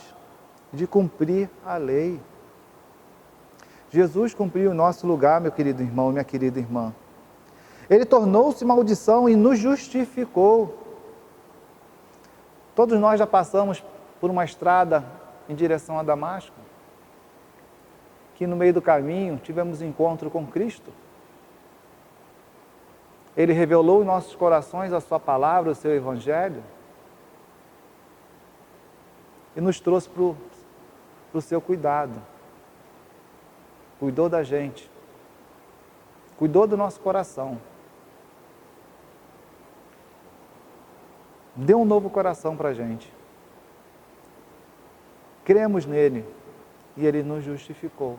[SPEAKER 6] de cumprir a lei. Jesus cumpriu o nosso lugar, meu querido irmão, minha querida irmã. Ele tornou-se maldição e nos justificou. Todos nós já passamos por uma estrada em direção a Damasco, que no meio do caminho tivemos encontro com Cristo. Ele revelou em nossos corações a sua palavra, o seu evangelho, e nos trouxe para o seu cuidado. Cuidou da gente, cuidou do nosso coração. Deu um novo coração para a gente. Cremos nele e ele nos justificou.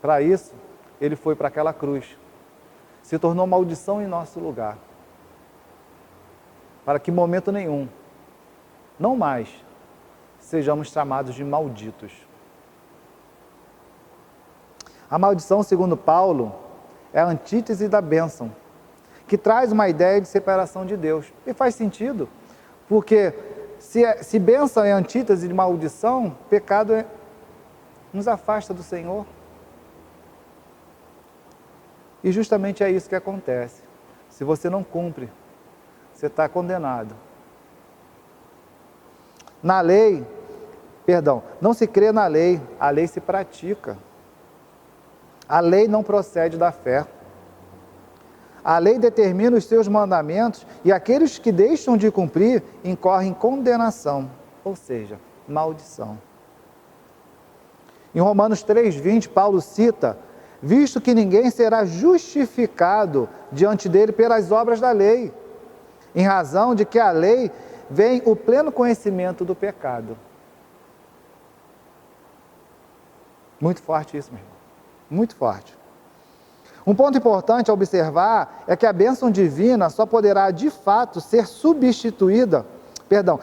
[SPEAKER 6] Para isso, ele foi para aquela cruz. se tornou maldição em nosso lugar. Para que em momento nenhum, não mais, sejamos chamados de malditos. A maldição, segundo Paulo, é a antítese da bênção, que traz uma ideia de separação de Deus. E faz sentido, porque se bênção é antítese de maldição, pecado nos afasta do Senhor. E justamente é isso que acontece. Se você não cumpre, você está condenado. Não se crê na lei, a lei se pratica. A lei não procede da fé. A lei determina os seus mandamentos e aqueles que deixam de cumprir incorrem em condenação, ou seja, maldição. Em Romanos 3,20, Paulo cita: visto que ninguém será justificado diante dele pelas obras da lei, em razão de que a lei vem o pleno conhecimento do pecado. Muito forte isso, meu irmão. Muito forte. Um ponto importante a observar é que a bênção divina só poderá de fato ser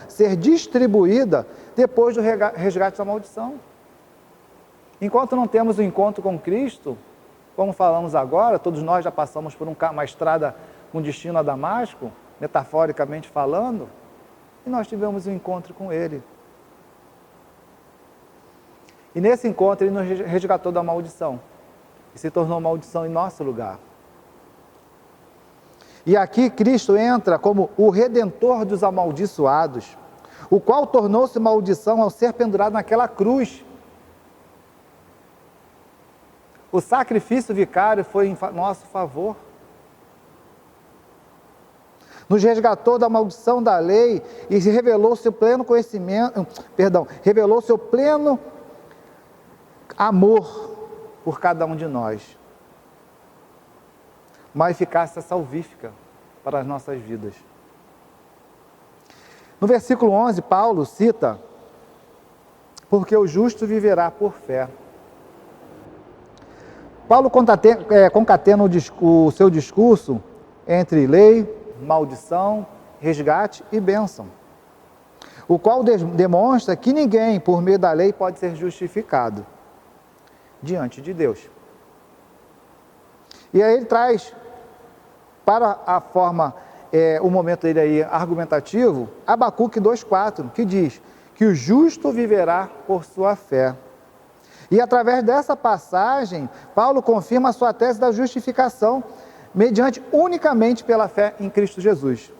[SPEAKER 6] ser distribuída depois do resgate da maldição. Enquanto não temos o encontro com Cristo, como falamos agora, todos nós já passamos por uma estrada com destino a Damasco, metaforicamente falando, e nós tivemos um encontro com Ele. E nesse encontro Ele nos resgatou da maldição, e se tornou maldição em nosso lugar. E aqui Cristo entra como o Redentor dos amaldiçoados, o qual tornou-se maldição ao ser pendurado naquela cruz. O sacrifício vicário foi em nosso favor. Nos resgatou da maldição da lei e revelou seu pleno revelou seu pleno amor por cada um de nós. Uma eficácia salvífica para as nossas vidas. No versículo 11, Paulo cita: porque o justo viverá por fé. Paulo concatena o seu discurso entre lei, maldição, resgate e bênção, o qual demonstra que ninguém, por meio da lei, pode ser justificado diante de Deus. E aí ele traz, para a forma, o momento dele aí argumentativo, Abacuque 2,4, que diz que o justo viverá por sua fé. E através dessa passagem, Paulo confirma a sua tese da justificação, mediante unicamente pela fé em Cristo Jesus.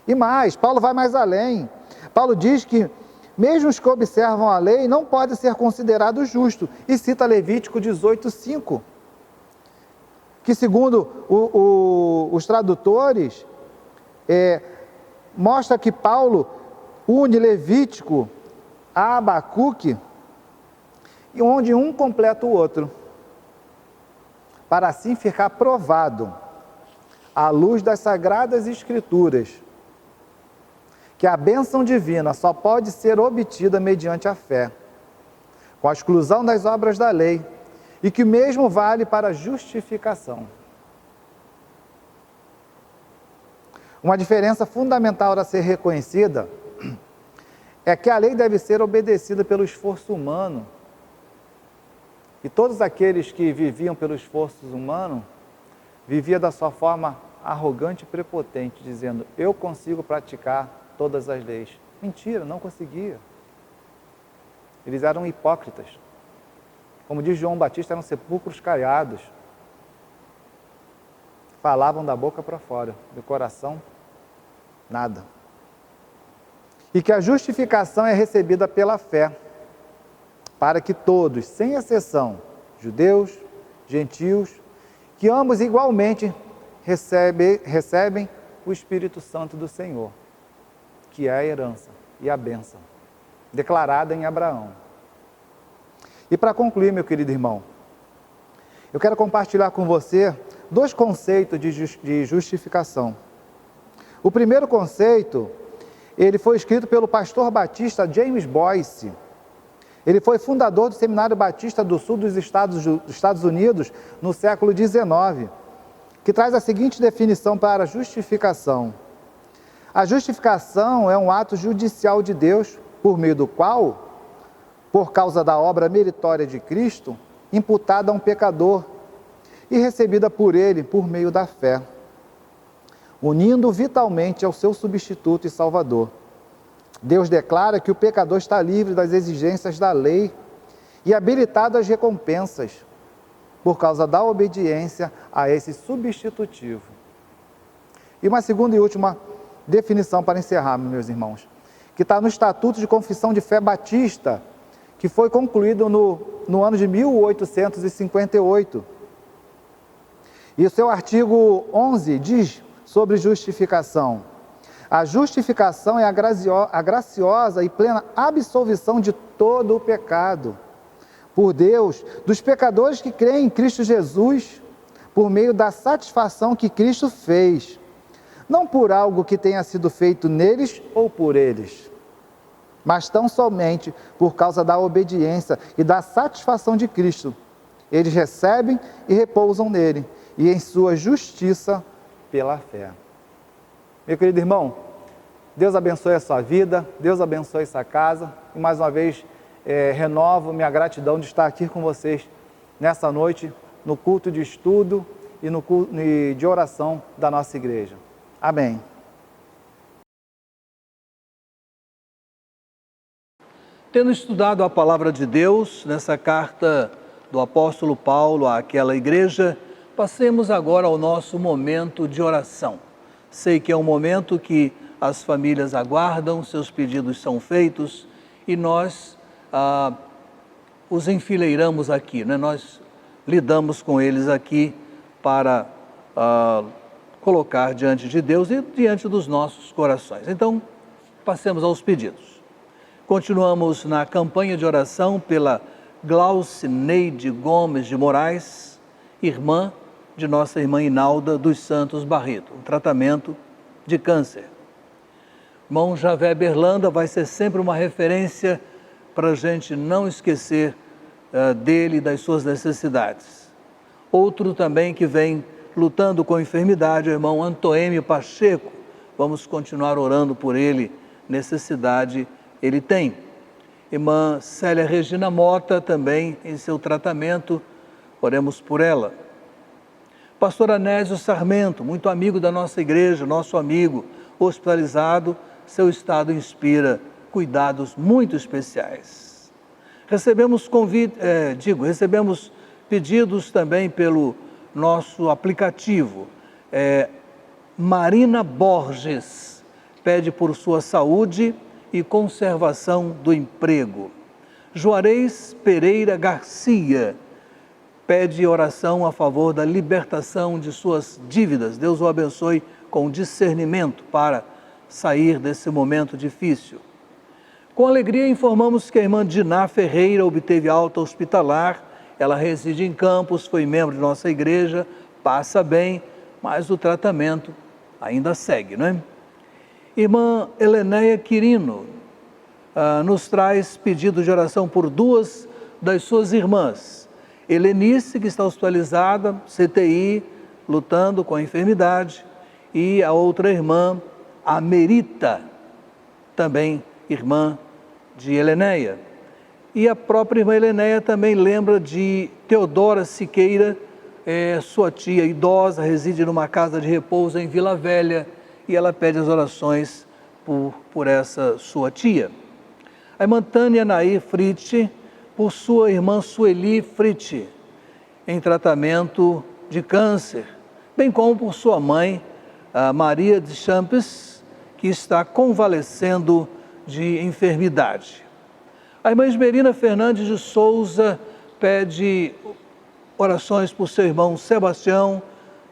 [SPEAKER 6] E mais, Paulo vai mais além. Paulo diz que mesmo os que observam a lei não podem ser considerados justos, e cita Levítico 18,5, que segundo os tradutores, mostra que Paulo une Levítico a Abacuque, e onde um completa o outro, para assim ficar provado, à luz das Sagradas Escrituras, que a bênção divina só pode ser obtida mediante a fé, com a exclusão das obras da lei, e que o mesmo vale para a justificação. Uma diferença fundamental a ser reconhecida é que a lei deve ser obedecida pelo esforço humano. E todos aqueles que viviam pelo esforço humano, viviam da sua forma arrogante e prepotente, dizendo: eu consigo praticar todas as leis. Mentira, não conseguia. Eles eram hipócritas. Como diz João Batista, eram sepulcros caiados. Falavam da boca para fora, do coração, nada. E que a justificação é recebida pela fé, para que todos, sem exceção, judeus, gentios, que ambos igualmente recebem o Espírito Santo do Senhor, que é a herança e a bênção, declarada em Abraão. E para concluir, meu querido irmão, eu quero compartilhar com você dois conceitos de justificação. O primeiro conceito, ele foi escrito pelo pastor batista James Boyce. Ele foi fundador do Seminário Batista do Sul dos Estados Unidos no século XIX. que traz a seguinte definição para a justificação. A justificação é um ato judicial de Deus, por meio do qual, por causa da obra meritória de Cristo, imputada a um pecador e recebida por ele por meio da fé, unindo vitalmente ao seu substituto e salvador. Deus declara que o pecador está livre das exigências da lei e habilitado às recompensas, por causa da obediência a esse substitutivo. E uma segunda e última definição para encerrar, meus irmãos, que está no Estatuto de Confissão de Fé Batista, que foi concluído no ano de 1858. E o seu artigo 11 diz sobre justificação: a justificação é a graciosa e plena absolvição de todo o pecado por Deus, dos pecadores que creem em Cristo Jesus, por meio da satisfação que Cristo fez, não por algo que tenha sido feito neles ou por eles, mas tão somente por causa da obediência e da satisfação de Cristo. Eles recebem e repousam nele, e em sua justiça pela fé. Meu querido irmão, Deus abençoe a sua vida, Deus abençoe essa casa, e mais uma vez renovo minha gratidão de estar aqui com vocês nessa noite, no culto de estudo e no culto de oração da nossa igreja. Amém.
[SPEAKER 1] Tendo estudado a palavra de Deus nessa carta do apóstolo Paulo àquela igreja, passemos agora ao nosso momento de oração. Sei que é um momento que as famílias aguardam, seus pedidos são feitos e nós os enfileiramos aqui, né? Nós lidamos com eles aqui para colocar diante de Deus e diante dos nossos corações. Então, passemos aos pedidos. Continuamos na campanha de oração pela Glaucineide Gomes de Moraes, irmã de nossa irmã Inalda dos Santos Barreto, um tratamento de câncer. Irmão Javé Berlanda vai ser sempre uma referência para a gente não esquecer dele e das suas necessidades. Outro também que vem lutando com enfermidade, o irmão Antoêmio Pacheco, vamos continuar orando por ele, necessidade ele tem. Irmã Célia Regina Mota também em seu tratamento, oremos por ela. Pastor Anésio Sarmento, muito amigo da nossa igreja, nosso amigo, hospitalizado, seu estado inspira cuidados muito especiais. Recebemos recebemos pedidos também pelo nosso aplicativo. Marina Borges pede por sua saúde e conservação do emprego. Juarez Pereira Garcia pede oração a favor da libertação de suas dívidas. Deus o abençoe com discernimento para sair desse momento difícil. Com alegria informamos que a irmã Diná Ferreira obteve alta hospitalar, ela reside em Campos, foi membro de nossa igreja, passa bem, mas o tratamento ainda segue, não é? Irmã Helenéia Quirino nos traz pedido de oração por duas das suas irmãs. Helenice, que está hospitalizada, CTI, lutando com a enfermidade, e a outra irmã, a Merita, também irmã de Helenéia. E a própria irmã Helenéia também lembra de Teodora Siqueira, sua tia idosa, reside numa casa de repouso em Vila Velha, e ela pede as orações por essa sua tia. A irmã Tânia Nair Fritz, por sua irmã Sueli Fritz, em tratamento de câncer, bem como por sua mãe, a Maria de Champes, que está convalescendo de enfermidade. A irmã Esmerina Fernandes de Souza pede orações por seu irmão Sebastião,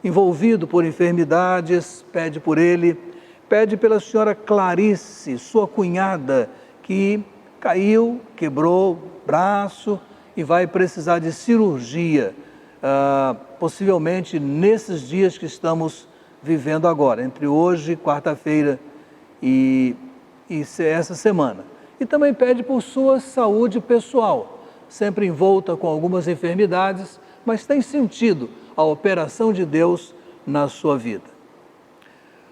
[SPEAKER 1] envolvido por enfermidades, pede por ele, pede pela senhora Clarice, sua cunhada, que caiu, quebrou o braço e vai precisar de cirurgia, possivelmente nesses dias que estamos vivendo agora, entre hoje, quarta-feira e essa semana. E também pede por sua saúde pessoal, sempre envolta com algumas enfermidades, mas tem sentido a operação de Deus na sua vida.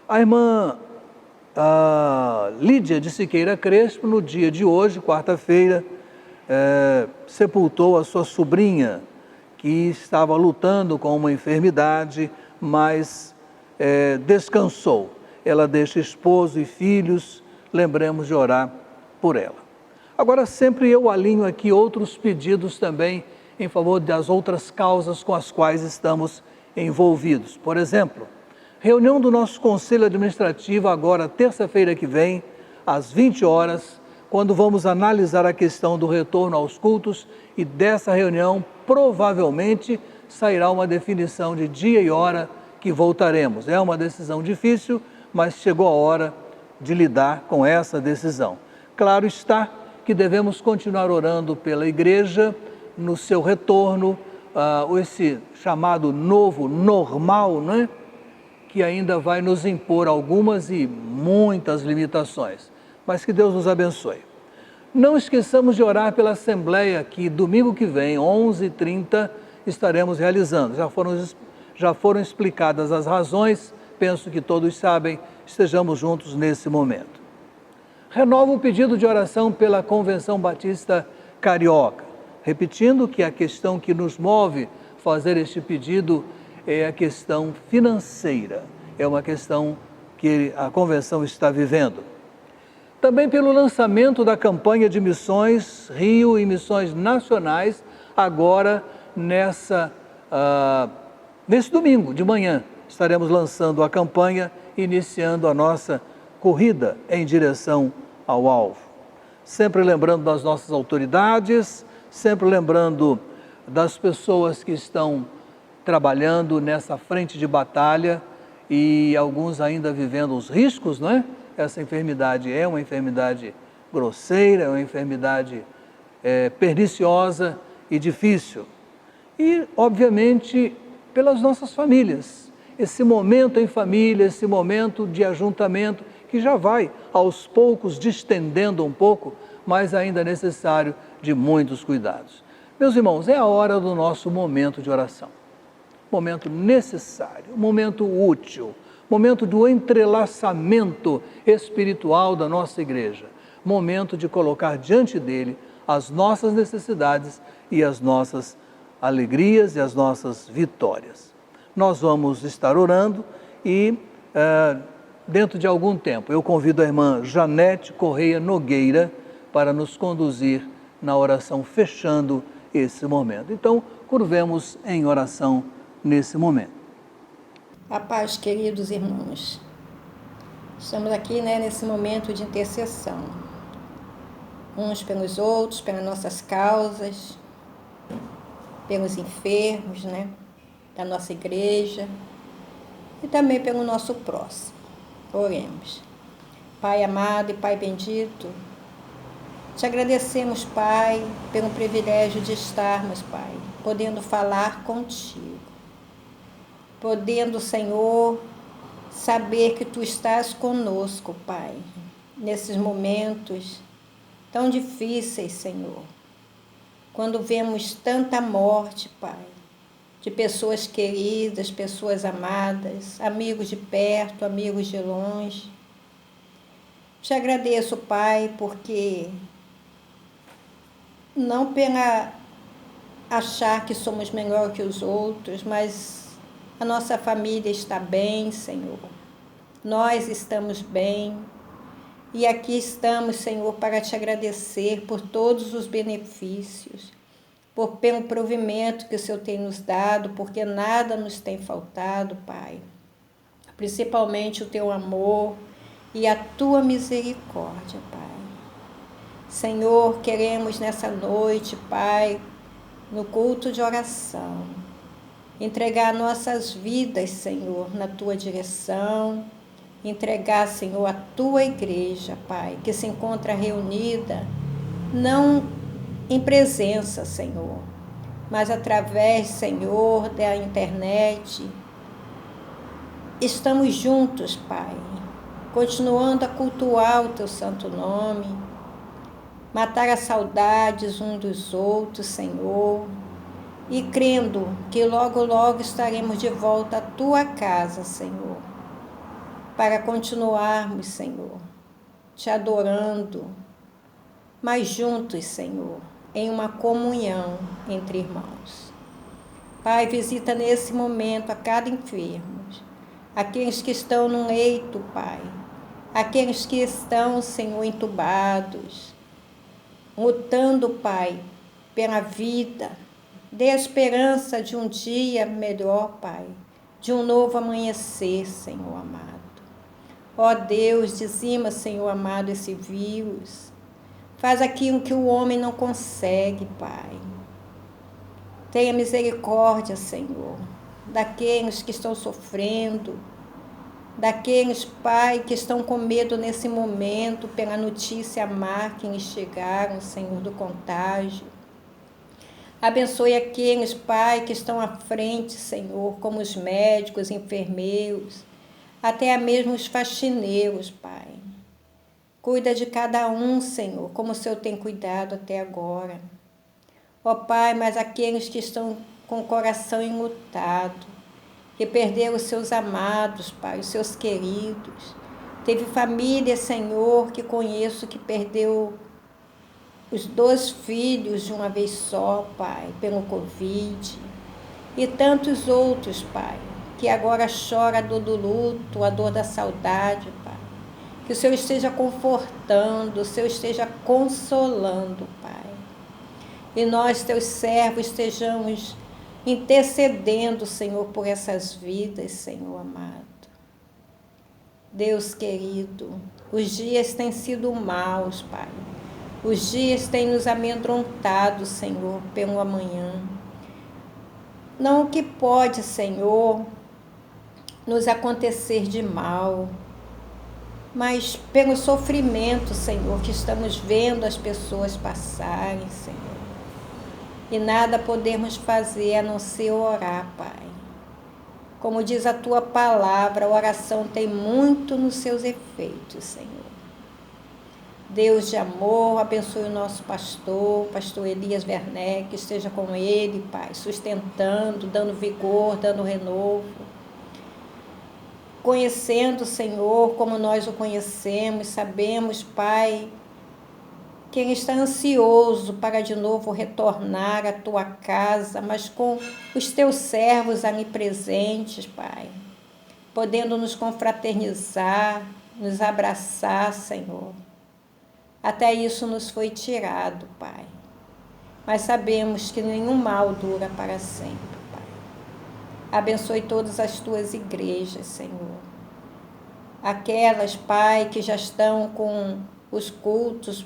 [SPEAKER 1] A irmã Lídia de Siqueira Crespo, no dia de hoje, quarta-feira, sepultou a sua sobrinha, que estava lutando com uma enfermidade, mas descansou. Ela deixa esposo e filhos, lembremos de orar por ela. Agora, sempre eu alinho aqui outros pedidos também em favor das outras causas com as quais estamos envolvidos. Por exemplo, reunião do nosso Conselho Administrativo agora, terça-feira que vem, às 20 horas, quando vamos analisar a questão do retorno aos cultos, e dessa reunião provavelmente sairá uma definição de dia e hora que voltaremos. É uma decisão difícil, mas chegou a hora de lidar com essa decisão. Claro está que devemos continuar orando pela igreja no seu retorno, esse chamado novo normal, né? Que ainda vai nos impor algumas e muitas limitações, mas que Deus nos abençoe. Não esqueçamos de orar pela Assembleia, que domingo que vem, 11h30, estaremos realizando. Já foram explicadas as razões, penso que todos sabem, estejamos juntos nesse momento. Renovo o pedido de oração pela Convenção Batista Carioca, repetindo que a questão que nos move fazer este pedido é a questão financeira, é uma questão que a convenção está vivendo. Também pelo lançamento da campanha de missões Rio e missões nacionais, agora nesse domingo de manhã, estaremos lançando a campanha, iniciando a nossa corrida em direção ao alvo. Sempre lembrando das nossas autoridades, sempre lembrando das pessoas que estão trabalhando nessa frente de batalha e alguns ainda vivendo os riscos, não é? Essa enfermidade é uma enfermidade grosseira, é uma enfermidade perniciosa e difícil. E, obviamente, pelas nossas famílias. Esse momento em família, esse momento de ajuntamento, que já vai aos poucos distendendo um pouco, mas ainda é necessário de muitos cuidados. Meus irmãos, é a hora do nosso momento de oração. Momento necessário, momento útil, momento do entrelaçamento espiritual da nossa igreja, momento de colocar diante dele as nossas necessidades e as nossas alegrias e as nossas vitórias. Nós vamos estar orando e dentro de algum tempo eu convido a irmã Janete Correia Nogueira para nos conduzir na oração, fechando esse momento. Então, curvemos em oração nesse momento.
[SPEAKER 7] A paz, queridos irmãos. Estamos aqui, nesse momento de intercessão. Uns pelos outros, pelas nossas causas, pelos enfermos, da nossa igreja e também pelo nosso próximo. Oremos. Pai amado e Pai bendito, te agradecemos, Pai, pelo privilégio de estarmos, Pai, podendo falar contigo. Podendo, Senhor, saber que Tu estás conosco, Pai, nesses momentos tão difíceis, Senhor. Quando vemos tanta morte, Pai, de pessoas queridas, pessoas amadas, amigos de perto, amigos de longe. Te agradeço, Pai, porque não pela achar que somos melhor que os outros, mas a nossa família está bem, Senhor. Nós estamos bem. E aqui estamos, Senhor, para te agradecer por todos os benefícios, pelo provimento que o Senhor tem nos dado, porque nada nos tem faltado, Pai. Principalmente o teu amor e a tua misericórdia, Pai. Senhor, queremos nessa noite, Pai, no culto de oração, entregar nossas vidas, Senhor, na tua direção, entregar, Senhor, a tua igreja, Pai, que se encontra reunida, não em presença, Senhor, mas através, Senhor, da internet. Estamos juntos, Pai, continuando a cultuar o teu santo nome, matar as saudades uns dos outros, Senhor, e crendo que logo, logo estaremos de volta à tua casa, Senhor, para continuarmos, Senhor, te adorando, mas juntos, Senhor, em uma comunhão entre irmãos. Pai, visita nesse momento a cada enfermo, aqueles que estão no leito, Pai, aqueles que estão, Senhor, entubados, lutando, Pai, pela vida. Dê a esperança de um dia melhor, Pai, de um novo amanhecer, Senhor amado. Ó Deus, dizima, Senhor amado, esse vírus. Faz aquilo que o homem não consegue, Pai. Tenha misericórdia, Senhor, daqueles que estão sofrendo, daqueles, Pai, que estão com medo nesse momento pela notícia má que lhes chegaram, Senhor, do contágio. Abençoe aqueles, Pai, que estão à frente, Senhor, como os médicos, enfermeiros, até mesmo os faxineiros, Pai. Cuida de cada um, Senhor, como o Senhor tem cuidado até agora. Ó Pai, mas aqueles que estão com o coração enlutado, que perderam os seus amados, Pai, os seus queridos. Teve família, Senhor, que conheço, que perdeu os 2 filhos de uma vez só, Pai, pelo Covid. E tantos outros, Pai, que agora chora a dor do luto, a dor da saudade, Pai. Que o Senhor esteja confortando, o Senhor esteja consolando, Pai. E nós, teus servos, estejamos intercedendo, Senhor, por essas vidas, Senhor amado. Deus querido, os dias têm sido maus, Pai. Os dias têm nos amedrontado, Senhor, pelo amanhã. Não o que pode, Senhor, nos acontecer de mal, mas pelo sofrimento, Senhor, que estamos vendo as pessoas passarem, Senhor. E nada podemos fazer a não ser orar, Pai. Como diz a tua palavra, a oração tem muito nos seus efeitos, Senhor. Deus de amor, abençoe o nosso pastor Elias Werneck, que esteja com ele, Pai, sustentando, dando vigor, dando renovo. Conhecendo o Senhor como nós o conhecemos, sabemos, Pai, que Ele está ansioso para de novo retornar à tua casa, mas com os teus servos ali presentes, Pai, podendo nos confraternizar, nos abraçar, Senhor. Até isso nos foi tirado, Pai. Mas sabemos que nenhum mal dura para sempre, Pai. Abençoe todas as tuas igrejas, Senhor. Aquelas, Pai, que já estão com os cultos,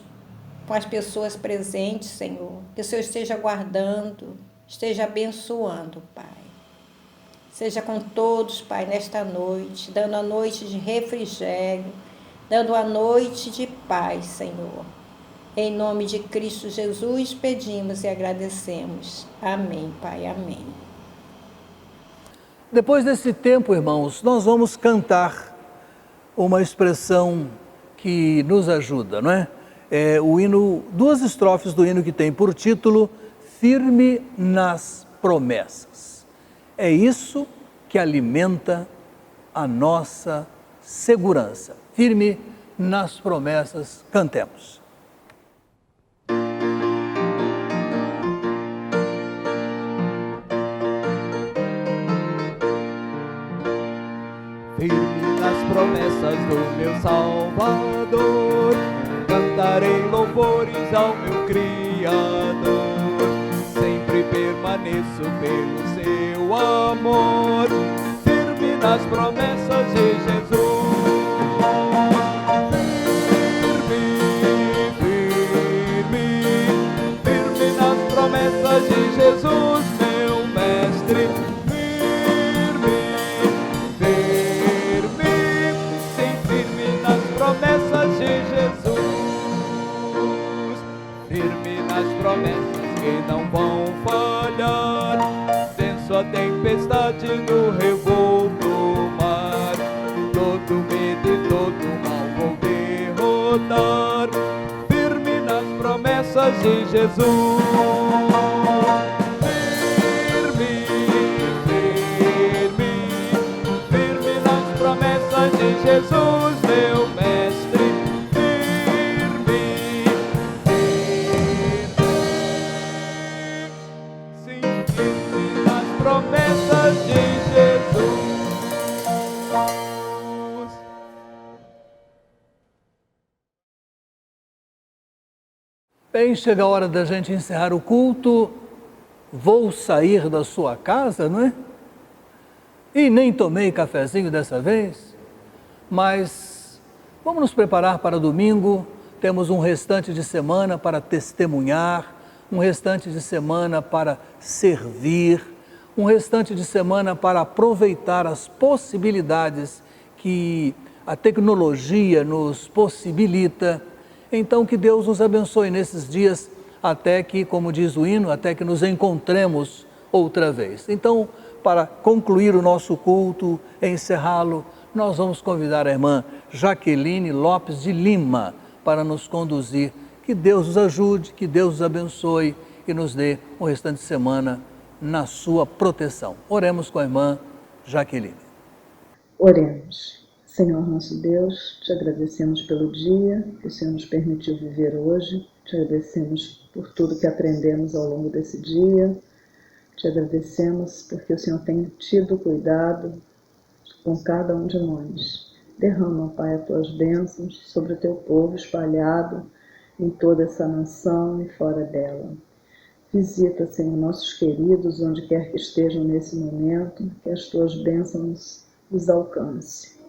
[SPEAKER 7] com as pessoas presentes, Senhor. Que o Senhor esteja guardando, esteja abençoando, Pai. Seja com todos, Pai, nesta noite, dando a noite de refrigério, dando a noite de paz, Senhor. Em nome de Cristo Jesus, pedimos e agradecemos. Amém, Pai, amém.
[SPEAKER 1] Depois desse tempo, irmãos, nós vamos cantar uma expressão que nos ajuda, não é? É o hino, 2 estrofes do hino que tem por título Firme nas Promessas. É isso que alimenta a nossa segurança. Firme nas promessas, cantemos.
[SPEAKER 3] Firme nas promessas do meu Salvador, cantarei louvores ao meu Criador. Sempre permaneço pelo seu amor, firme nas promessas de Jesus. Firme nas promessas de Jesus, meu mestre. Promessas de Jesus, firme nas promessas que não vão falhar. Venço a tempestade no revolto mar, todo medo e todo mal vou derrotar. Firme nas promessas de Jesus. Jesus, meu mestre, firme, sim, firme nas promessas de Jesus.
[SPEAKER 1] Bem, chega a hora da gente encerrar o culto. Vou sair da sua casa, não é? E nem tomei cafezinho dessa vez, mas vamos nos preparar para domingo. Temos um restante de semana para testemunhar, um restante de semana para servir, um restante de semana para aproveitar as possibilidades que a tecnologia nos possibilita. Então, que Deus nos abençoe nesses dias, até que, como diz o hino, até que nos encontremos outra vez. Então, para concluir o nosso culto, encerrá-lo, nós vamos convidar a irmã Jaqueline Lopes de Lima para nos conduzir. Que Deus nos ajude, que Deus nos abençoe e nos dê um restante de semana na sua proteção. Oremos com a irmã Jaqueline.
[SPEAKER 8] Oremos. Senhor nosso Deus, te agradecemos pelo dia que o Senhor nos permitiu viver hoje, te agradecemos por tudo que aprendemos ao longo desse dia, te agradecemos porque o Senhor tem tido cuidado com cada um de nós. Derrama, Pai, as tuas bênçãos sobre o teu povo espalhado em toda essa nação e fora dela. Visita, Senhor, nossos queridos, onde quer que estejam nesse momento, que as tuas bênçãos os alcance.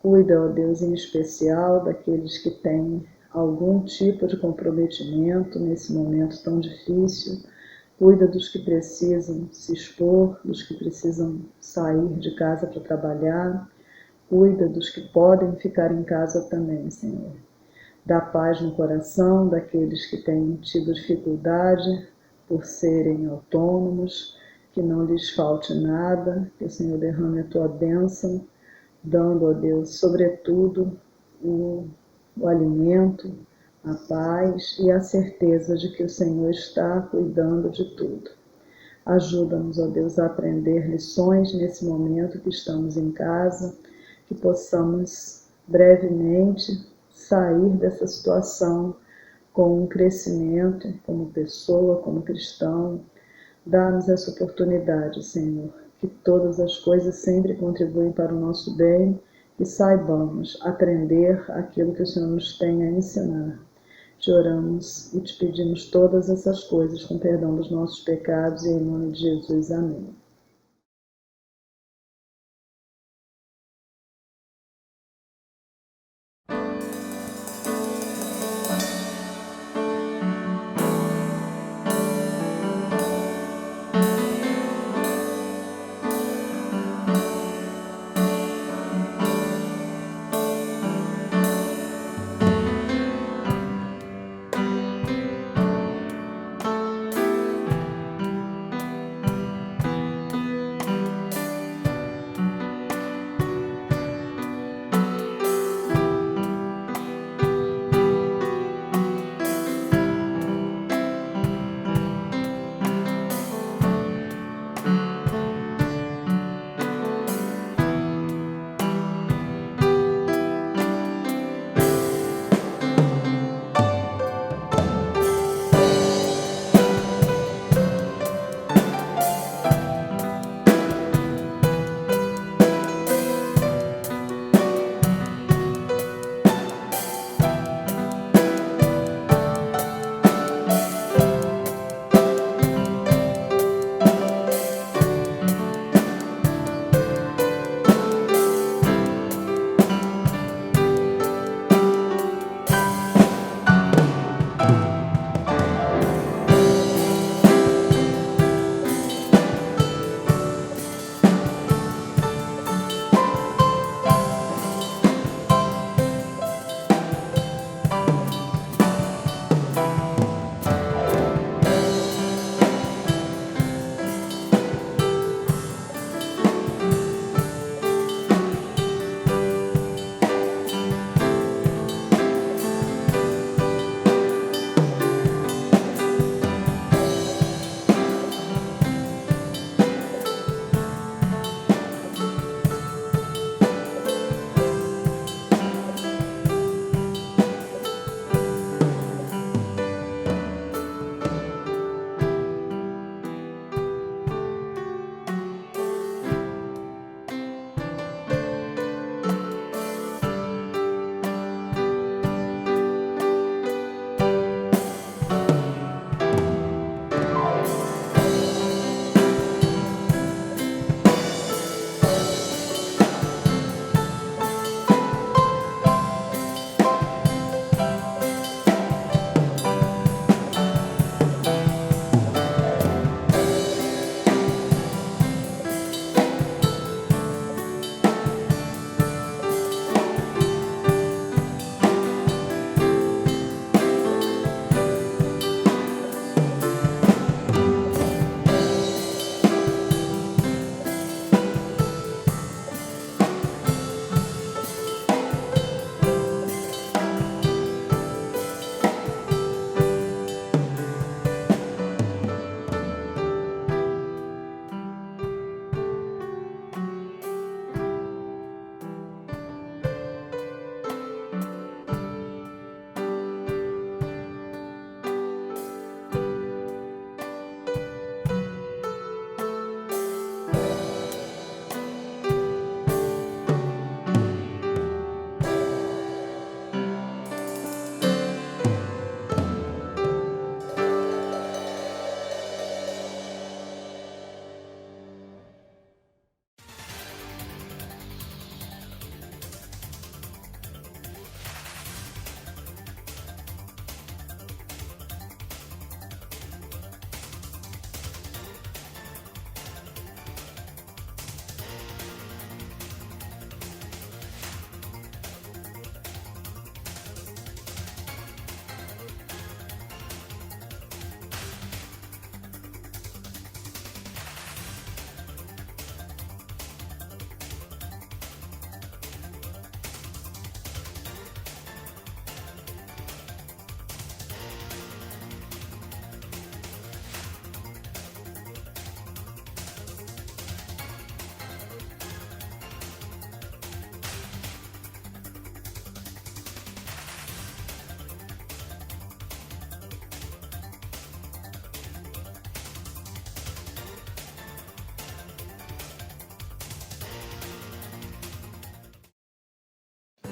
[SPEAKER 8] Cuida, ó Deus, em especial daqueles que têm algum tipo de comprometimento nesse momento tão difícil. Cuida dos que precisam se expor, dos que precisam sair de casa para trabalhar. Cuida dos que podem ficar em casa também, Senhor. Dá paz no coração daqueles que têm tido dificuldade por serem autônomos, que não lhes falte nada, que o Senhor derrame a tua bênção, dando, ó Deus, sobretudo, o alimento, a paz e a certeza de que o Senhor está cuidando de tudo. Ajuda-nos, ó Deus, a aprender lições nesse momento que estamos em casa, que possamos brevemente sair dessa situação com um crescimento como pessoa, como cristão. Dá-nos essa oportunidade, Senhor, que todas as coisas sempre contribuem para o nosso bem e saibamos aprender aquilo que o Senhor nos tem a ensinar. Te oramos e te pedimos todas essas coisas com perdão dos nossos pecados e em nome de Jesus. Amém.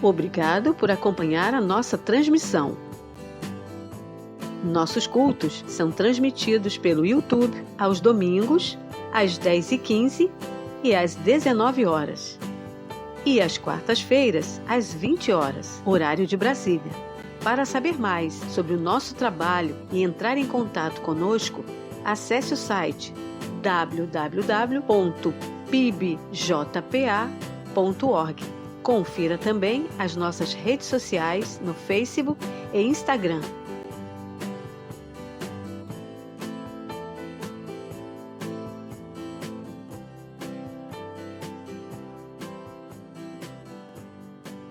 [SPEAKER 9] Obrigado por acompanhar a nossa transmissão. Nossos cultos são transmitidos pelo YouTube aos domingos, às 10h15 e às 19 horas. E às quartas-feiras, às 20 horas, horário de Brasília. Para saber mais sobre o nosso trabalho e entrar em contato conosco, acesse o site www.pibjpa.org. Confira também as nossas redes sociais no Facebook e Instagram.